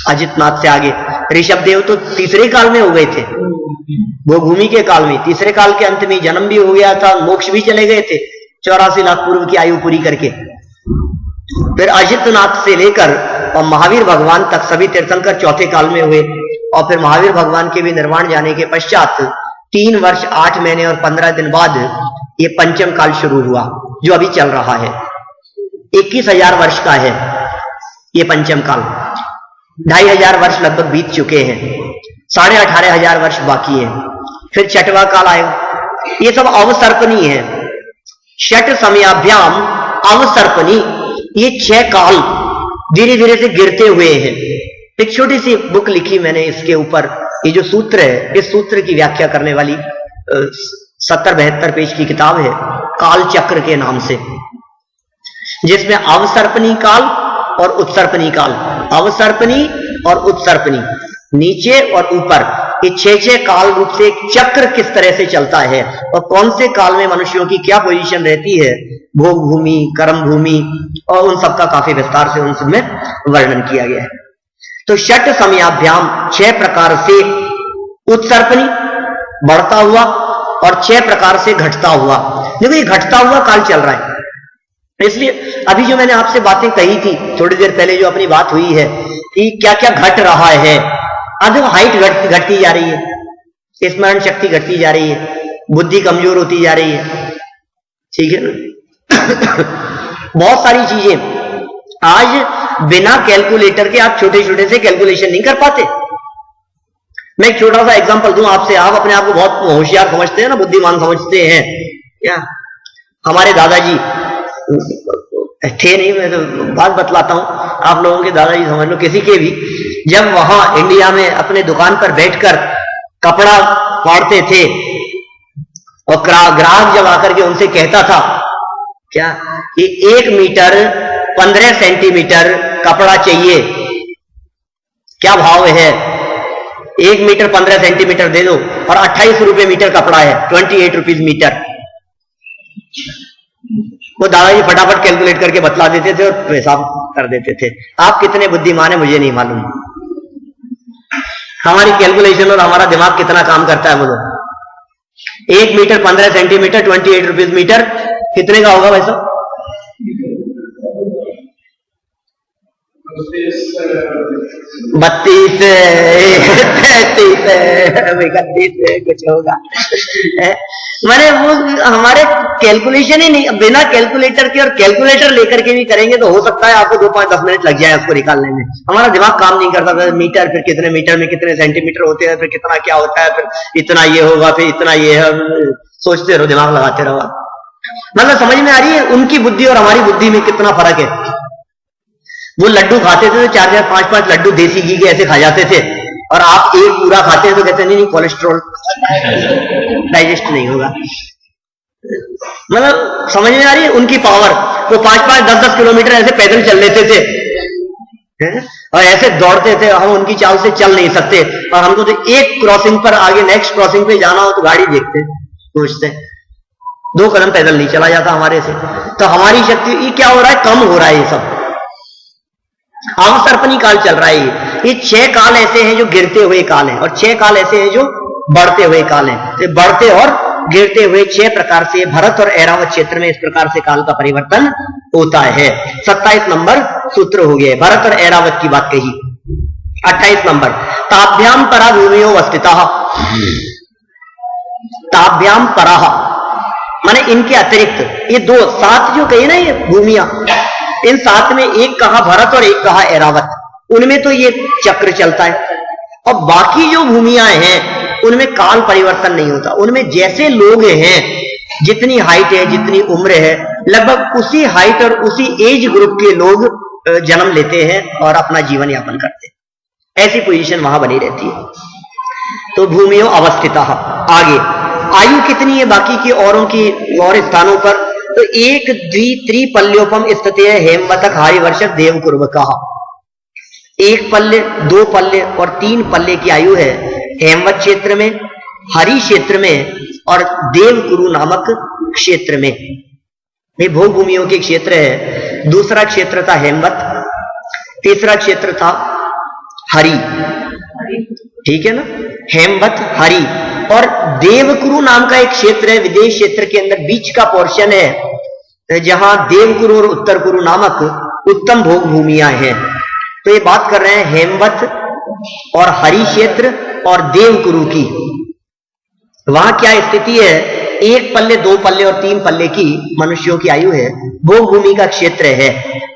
अजितनाथ से आगे। ऋषभदेव तो तीसरे काल में हो गए थे, भोग भूमि के काल में। तीसरे काल के अंत में जन्म भी हो गया था, मोक्ष भी चले गए थे 84 लाख पूर्व की आयु पूरी करके। फिर अजितनाथ से लेकर और महावीर भगवान तक सभी तीर्थंकर चौथे काल में हुए। और फिर महावीर भगवान के भी निर्वाण जाने के पश्चात 3 वर्ष 8 महीने और 15 दिन बाद ये पंचम काल शुरू हुआ, जो अभी चल रहा है। 21,000 वर्ष का है ये पंचम काल। 2,500 वर्ष लगभग बीत चुके हैं, 18,500 वर्ष बाकी है। फिर छठवां काल आएगा। ये सब अवसर्पणी है, षट समयाभ्याम अवसर्पणी। ये 6 काल धीरे धीरे से गिरते हुए हैं। एक छोटी सी बुक लिखी मैंने इसके ऊपर। ये जो सूत्र है, इस सूत्र की व्याख्या करने वाली 70-72 पेज की किताब है काल चक्र के नाम से, जिसमें अवसर्पणी काल और उत्सर्पणी काल, अवसर्पणी और उत्सर्पणी नीचे और ऊपर, कि 6 काल रूप से एक चक्र किस तरह से चलता है और कौन से काल में मनुष्यों की क्या पोजीशन रहती है, भोग भूमि, कर्म भूमि, और उन सबका काफी विस्तार से उन सब में वर्णन किया गया है। तो षट समयाभ्याम 6 प्रकार से उत्सर्पणी बढ़ता हुआ और 6 प्रकार से घटता हुआ। देखो ये घटता हुआ काल चल रहा है, इसलिए अभी जो मैंने आपसे बातें कही थी थोड़ी देर पहले, जो अपनी बात हुई है कि क्या क्या घट रहा है, अब हाइट घटती जा रही है, स्मरण शक्ति घटती जा रही है, बुद्धि कमजोर होती जा रही है, ठीक है ना। बहुत सारी चीजें आज बिना कैलकुलेटर के आप छोटे छोटे से कैलकुलेशन नहीं कर पाते। मैं एक छोटा सा एग्जांपल दूं आपसे, आप अपने आप को बहुत होशियार समझते हैं ना, बुद्धिमान समझते हैं क्या। हमारे दादाजी थे नहीं, मैं तो बात बतलाता हूं, आप लोगों के दादाजी समझ लो, किसी के भी, जब वहां इंडिया में अपने दुकान पर बैठकर कपड़ा फाड़ते थे और ग्राहक जब आकर के उनसे कहता था क्या कि 1 मीटर 15 सेंटीमीटर कपड़ा चाहिए, क्या भाव है, 1 मीटर 15 सेंटीमीटर दे दो, और 28 रुपए मीटर कपड़ा है, 28 रुपीज मीटर। वो दादाजी फटाफट कैलकुलेट करके बतला देते थे और पैसा कर देते थे। आप कितने बुद्धिमान है मुझे नहीं मालूम, हमारी कैलकुलेशन और हमारा दिमाग कितना काम करता है बोलो। 1 मीटर 15 सेंटीमीटर 28 रुपीज मीटर कितने का होगा वैसा? 32 31 कुछ होगा। मैंने वो हमारे कैलकुलेशन ही नहीं, बिना कैलकुलेटर के, और कैलकुलेटर लेकर के भी करेंगे तो हो सकता है आपको 2-5-10 मिनट लग जाए उसको निकालने में। हमारा दिमाग काम नहीं करता था, मीटर, फिर कितने मीटर में कितने सेंटीमीटर होते हैं, फिर कितना क्या होता है, फिर इतना ये होगा, फिर इतना ये है, सोचते रहो, दिमाग लगाते रहो। मतलब समझ में आ रही है उनकी बुद्धि और हमारी बुद्धि में कितना फर्क है। वो लड्डू खाते थे तो 4-4 5-5 लड्डू देसी घी के ऐसे खा जाते थे, और आप एक पूरा खाते हैं तो कहते नहीं कोलेस्ट्रॉल डाइजेस्ट नहीं होगा। मतलब समझ में आ रही है उनकी पावर। वो 5-5 10-10 किलोमीटर ऐसे पैदल चल लेते थे और ऐसे दौड़ते थे, हम उनकी चाल से चल नहीं सकते, और हमको तो एक क्रॉसिंग पर आगे नेक्स्ट क्रॉसिंग पे जाना हो तो गाड़ी देखते सोचते 2 कदम पैदल नहीं चला जाता हमारे से। तो हमारी शक्ति ये क्या हो रहा है, कम हो रहा है। ये सब अवसर्पणी काल चल रहा है। ये 6 काल ऐसे हैं जो गिरते हुए काल हैं, और 6 काल ऐसे हैं जो बढ़ते हुए काल हैं। तो बढ़ते और गिरते हुए 6 प्रकार से भरत और ऐरावत क्षेत्र में इस प्रकार से काल का परिवर्तन होता है। 27 नंबर सूत्र हो गए, भरत और ऐरावत की बात कही। 28 नंबर, ताभ्याम परा भूमियो वस्थितः। ताभ्याम परा माने इनके अतिरिक्त ये 7 जो कही ना ये भूमिया, इन 7 में एक कहा भरत और एक कहा ऐरावत, उनमें तो ये चक्र चलता है। और बाकी जो भूमियां हैं उनमें काल परिवर्तन नहीं होता। उनमें जैसे लोग हैं, जितनी हाइट है, जितनी उम्र है, लगभग उसी हाइट और उसी एज ग्रुप के लोग जन्म लेते हैं और अपना जीवन यापन करते हैं। ऐसी पोजीशन वहां बनी रहती है। तो भूमियों अवस्थितः। आगे आयु कितनी है बाकी की औरों की और स्थानों पर, तो 1 2 3 पल्योपम स्थिति है हेमवतक हारिवर्षक देव कुर्व कहा। 1 पल्ले 2 पल्ले और 3 पल्ले की आयु है हेमवत क्षेत्र में, हरि क्षेत्र में और देवकुरु नामक क्षेत्र में। ये भोग भूमियों के क्षेत्र है। दूसरा क्षेत्र था हेमवत, तीसरा क्षेत्र था हरि, ठीक है ना, हेमवत हरि। और देवकुरु नाम का एक क्षेत्र है विदेश क्षेत्र के अंदर, बीच का पोर्शन है जहां देवकुरु और उत्तर कुरु नामक उत्तम भोग भूमियां हैं। तो ये बात कर रहे हैं हेमवत और हरि क्षेत्र और देवकुरु की। वहां क्या स्थिति है, 1 पल्ले 2 पल्ले और 3 पल्ले की मनुष्यों की आयु है। भोग भूमि का क्षेत्र है।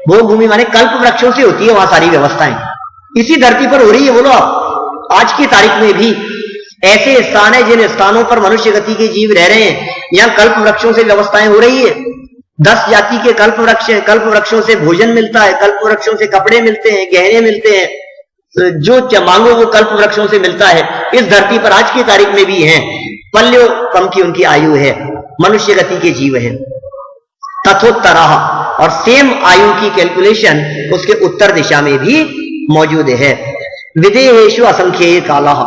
भोग भूमि माने कल्प वृक्षों से होती है वहां सारी व्यवस्थाएं, इसी धरती पर हो रही है। बोलो आप, आज की तारीख में भी ऐसे स्थान है जिन स्थानों पर मनुष्य गति के जीव रह रहे हैं, यहां कल्प वृक्षों से व्यवस्थाएं हो रही है। 10 जाति के कल्प वृक्ष हैं, कल्प वृक्षों से भोजन मिलता है, कल्प वृक्षों से कपड़े मिलते हैं, गहने मिलते हैं, जो मांगो वो कल्प वृक्षों से मिलता है। इस धरती पर आज की तारीख में भी हैं। पल्यों कम की उनकी आयु है, मनुष्य गति के जीव है। तथोत्तरः, और सेम आयु की कैलकुलेशन उसके उत्तर दिशा में भी मौजूद है। विदेहेषु असंख्येय कालः,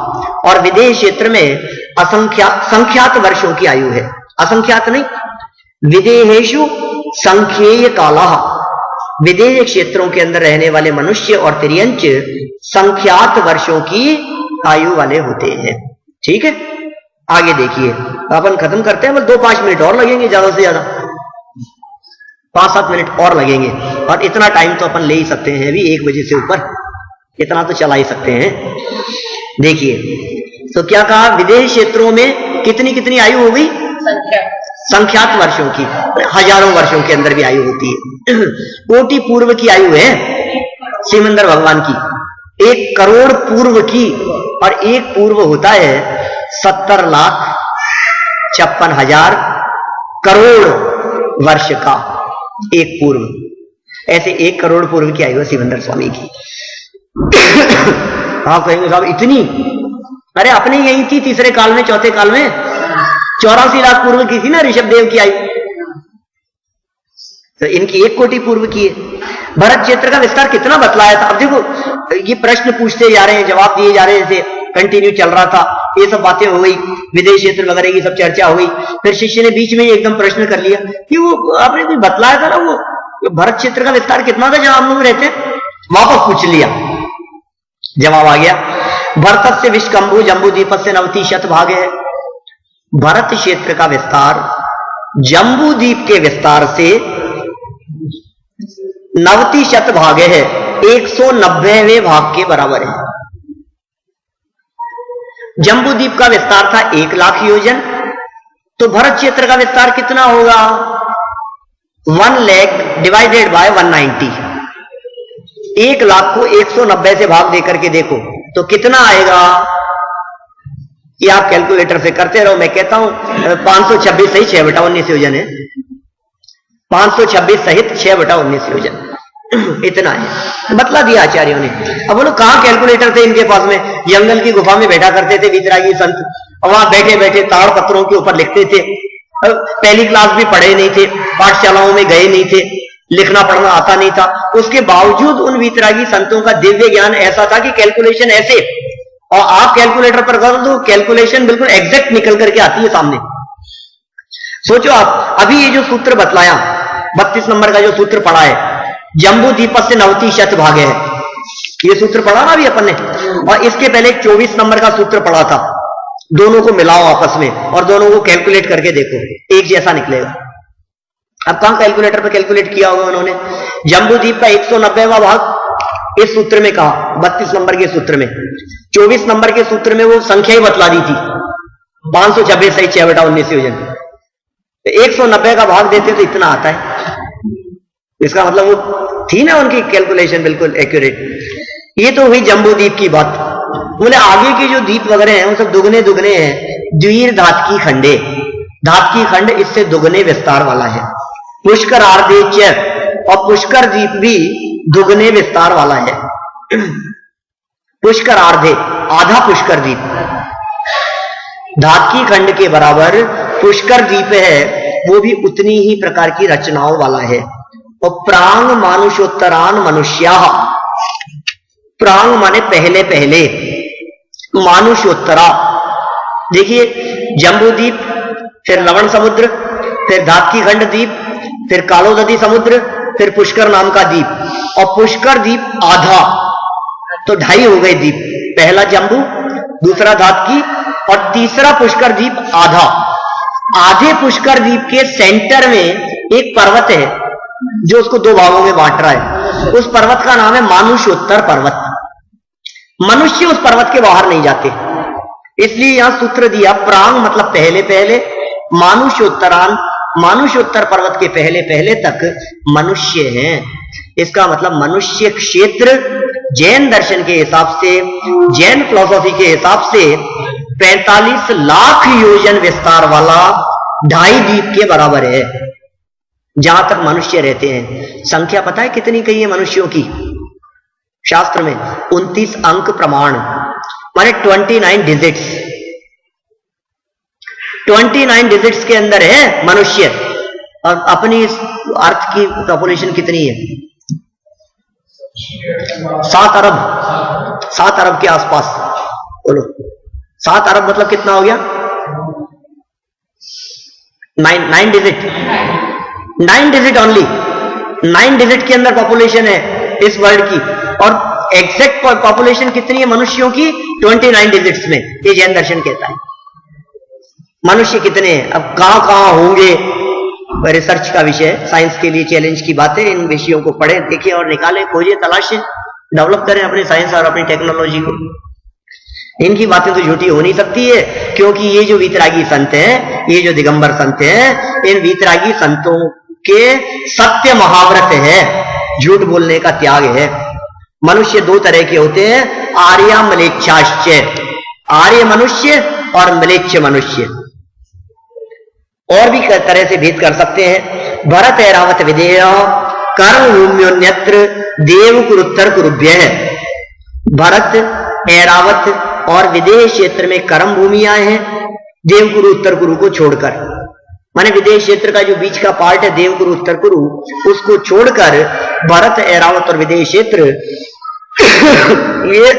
और विदेह क्षेत्र में संख्यात वर्षों की आयु है। असंख्यात नहीं, विदेहेषु संख्येय कालः, विदेह क्षेत्रों के अंदर रहने वाले मनुष्य और तिर्यंच संख्यात वर्षों की आयु वाले होते हैं। ठीक है, आगे देखिए, अपन खत्म करते हैं, बस 2-5 मिनट और लगेंगे, ज्यादा से ज्यादा 5-7 मिनट और लगेंगे, और इतना टाइम तो अपन ले ही सकते हैं अभी 1 बजे से ऊपर, इतना तो चला ही सकते हैं। देखिए, तो क्या कहा, विदेह क्षेत्रों में कितनी कितनी आयु हो गई, संख्यात वर्षों की, हजारों वर्षों के अंदर भी आयु होती है। कोटि पूर्व की आयु है सिमंदर भगवान की, 1 करोड़ पूर्व की, और 1 पूर्व होता है 70,56,000 करोड़ वर्ष का 1 पूर्व। ऐसे 1 करोड़ पूर्व की आयु है सिमंदर स्वामी की। आप कहेंगे साहब इतनी, अरे अपने यही थी तीसरे काल में, चौथे काल में 84 लाख पूर्व की थी ना ऋषभ देव की आयु, तो इनकी 1 कोटि पूर्व की है। भरत क्षेत्र का विस्तार कितना बतलाया था। अब देखो, ये प्रश्न पूछते जा रहे हैं, जवाब दिए जा रहे थे, कंटिन्यू चल रहा था, ये सब बातें हो गई, विदेश क्षेत्र वगैरह की सब चर्चा हो गई। फिर शिष्य ने बीच में ही एकदम प्रश्न कर लिया कि वो आपने कोई बतलाया था ना, वो भरत क्षेत्र का विस्तार कितना था जहां हम लोग रहते हैं, वापस पूछ लिया, जवाब आ गया, भरत से विश्वकंभु जम्बूद्वीप से 90 शत भाग है। भरत क्षेत्र का विस्तार जम्बूद्वीप के विस्तार से 90 शत भाग है, 190वें भाग के बराबर है। जम्बूद्वीप का विस्तार था 1 लाख योजन, तो भरत क्षेत्र का विस्तार कितना होगा, 1 लाख डिवाइडेड बाय 190। 1 लाख को 190 से भाग देकर के देखो तो कितना आएगा, ये आप कैलकुलेटर से करते रहो, मैं कहता हूं 526 सही 6/19 योजन है, 526 सहित 6/19 योजन, इतना है, बतला दिया आचार्यों ने। अब बोलो कहां कैलकुलेटर थे इनके पास में, जंगल की गुफा में बैठा करते थे वीतरागी संत, और वहां बैठे बैठे ताड़ पत्रों के ऊपर लिखते थे। पहली क्लास भी पढ़े नहीं थे, पाठशालाओं में गए नहीं थे, लिखना पढ़ना आता नहीं था, उसके बावजूद उन वीतरागी संतों का दिव्य ज्ञान ऐसा था कि कैलकुलेशन ऐसे, और आप कैलकुलेटर पर करो तो कैलकुलेशन बिल्कुल एग्जैक्ट निकल करके आती है सामने। सोचो आप, अभी ये जो सूत्र बतलाया 32 नंबर का जो सूत्र पढ़ा है, जम्बूद्वीप से 90 शत भागे है, ये सूत्र पढ़ा ना अभी अपन ने, और इसके पहले 24 नंबर का सूत्र पढ़ा था। दोनों को मिलाओ आपस में और दोनों को कैलकुलेट करके देखो, एक जैसा निकलेगा। अब कहां कैलकुलेटर पर कैलकुलेट किया होगा उन्होंने, जम्बूद्वीप का 190वां भाग इस सूत्र में कहा, 32 नंबर के सूत्र में, 24 नंबर के सूत्र में वो संख्या ही बतला दी थी, 526 सही 6/19 योजन। 190 का भाग देते तो इतना आता है, इसका मतलब वो थी ना उनकी कैलकुलेशन बिल्कुल एक्यूरेट। ये तो हुई जम्बूद्वीप की बात। बोले आगे के जो द्वीप वगैरह हैं वो सब दुगने दुगने हैं, द्वीर धातकी खंडे, धातकी खंड इससे दुगने विस्तार वाला है। पुष्कर आर्देच और पुष्कर द्वीप भी दुगने विस्तार वाला है। पुष्कर आर्धे, आधा पुष्कर द्वीप, धातकी खंड के बराबर पुष्कर द्वीप है, वो भी उतनी ही प्रकार की रचनाओं वाला है। और प्रांग मानुषोत्तरान मनुष्या, प्रांग माने पहले पहले, मानुषोत्तरा, देखिए जम्बूद्वीप, फिर लवण समुद्र, फिर धातकी खंड द्वीप, फिर कालोदधी समुद्र, फिर पुष्कर नाम का द्वीप, और पुष्कर द्वीप आधा, तो 2.5 हो गए द्वीप, पहला जम्बू, दूसरा धातकी और तीसरा पुष्कर द्वीप आधा। आधे पुष्कर द्वीप के सेंटर में एक पर्वत है जो उसको 2 भागों में बांट रहा है, उस पर्वत का नाम है मानुषोत्तर पर्वत। मनुष्य उस पर्वत के बाहर नहीं जाते, इसलिए यहां सूत्र दिया प्रांग मतलब पहले पहले, मानुषोत्तरान, मानुषोत्तर पर्वत के पहले पहले तक मनुष्य हैं। इसका मतलब मनुष्य क्षेत्र जैन दर्शन के हिसाब से, जैन फिलॉसफी के हिसाब से 45 लाख योजन विस्तार वाला 2.5 द्वीप के बराबर है, जहां तक मनुष्य रहते हैं। संख्या पता है कितनी कही है मनुष्यों की शास्त्र में? 29 अंक प्रमाण, माने 29 डिजिट्स। 29 डिजिट्स के अंदर है मनुष्य। और अपनी इस अर्थ की पॉपुलेशन कितनी है? 7 अरब, 7 अरब के आसपास। बोलो 7 अरब मतलब कितना हो गया? 9 डिजिट, 9 डिजिट ओनली, 9 डिजिट के अंदर पॉपुलेशन है इस वर्ल्ड की। और एग्जैक्ट पॉपुलेशन कितनी है मनुष्यों की? 29 डिजिट्स में, ये जैन दर्शन कहता है। मनुष्य कितने हैं, अब कहां कहां होंगे, रिसर्च का विषय, साइंस के लिए चैलेंज की बातें। इन विषयों को पढ़ें, देखें और निकालें, खोजें, तलाशें, डेवलप करें अपने साइंस और अपनी टेक्नोलॉजी को। इनकी बातें तो झूठी हो नहीं सकती है, क्योंकि ये जो वीतरागी संत हैं, ये जो दिगंबर संत हैं, इन वीतरागी संतों के सत्य महाव्रत है, झूठ बोलने का त्याग है। मनुष्य 2 तरह के होते हैं, आर्या मलेच्छाश्च, आर्य मनुष्य और मलेच्छ मनुष्य। और भी तरह से भेद कर सकते हैं। भरत ऐरावत विदेय कर्म भूम्योन्यत्र देव कुरुत्तर कुरुभ्य है। भरत, ऐरावत और विदेह क्षेत्र में कर्म भूमियां हैं, देवकुरु उत्तर कुरु को छोड़कर। माने विदेश क्षेत्र का जो बीच का पार्ट है देवकुरु उत्तर कुरु, उसको छोड़कर भरत, ऐरावत और विदेश क्षेत्र ये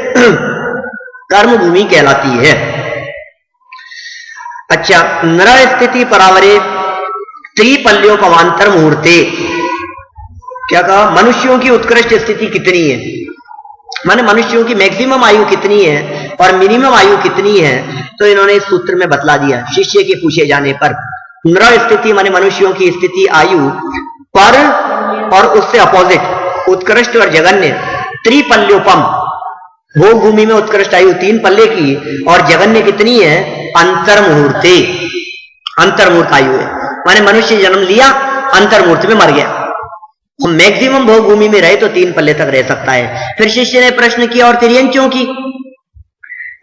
कर्म भूमि कहलाती है। अच्छा, नर स्थिति परावरे त्रिपल्योपमांतर मुहूर्ते, क्या कहा? मनुष्यों की उत्कृष्ट स्थिति कितनी है, माने मनुष्यों की मैक्सिमम आयु कितनी है और मिनिमम आयु कितनी है, तो इन्होंने इस सूत्र में बतला दिया। शिष्य के पूछे जाने पर नर स्थिति माने मनुष्यों की स्थिति आयु पर, और उससे अपोजिट उत्कृष्ट और जगन्य, त्रिपल्योपम, भोग भूमि में उत्कृष्ट आयु 3 पल्ले की, और जगन्य कितनी है? अंतर मुहूर्ते, अंतर मुहूर्त आयु है। माने मनुष्य जन्म लिया, अंतर मुहूर्त में मर गया। मैक्सिमम भोग भूमि में रहे तो 3 पल्ले तक रह सकता है। फिर शिष्य ने प्रश्न किया, और तिर्यंचों की?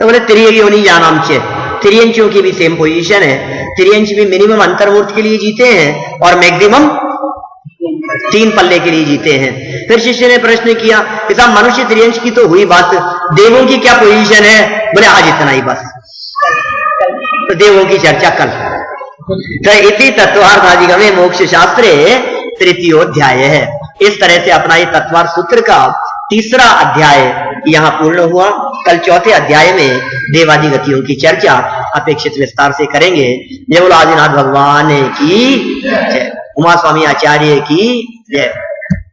तो बोले तिर्य योनि जानाम चे, तिर्यंचों की भी सेम पोजीशन है। तिर्यंच भी मिनिमम अंतर मुहूर्त के लिए जीते हैं और मैक्सिमम 3 पल्ले के लिए जीते हैं। फिर शिष्य ने प्रश्न किया कि साहब मनुष्य तिर्यंच की तो हुई बात, देवों की क्या पोजीशन है? बोले आज इतना ही बस, तो देवों की चर्चा कल। तो इति तत्वार्थाधिगमे मोक्ष शास्त्रे तृतीयोध्याय है। इस तरह से अपना ये तत्वार्थ सूत्र का 3रा अध्याय यहां पूर्ण हुआ। कल 4थे अध्याय में देवादि गतियों की चर्चा अपेक्षित विस्तार से करेंगे। जय बोलो आदिनाथ भगवान की जय, उमा स्वामी आचार्य की जय।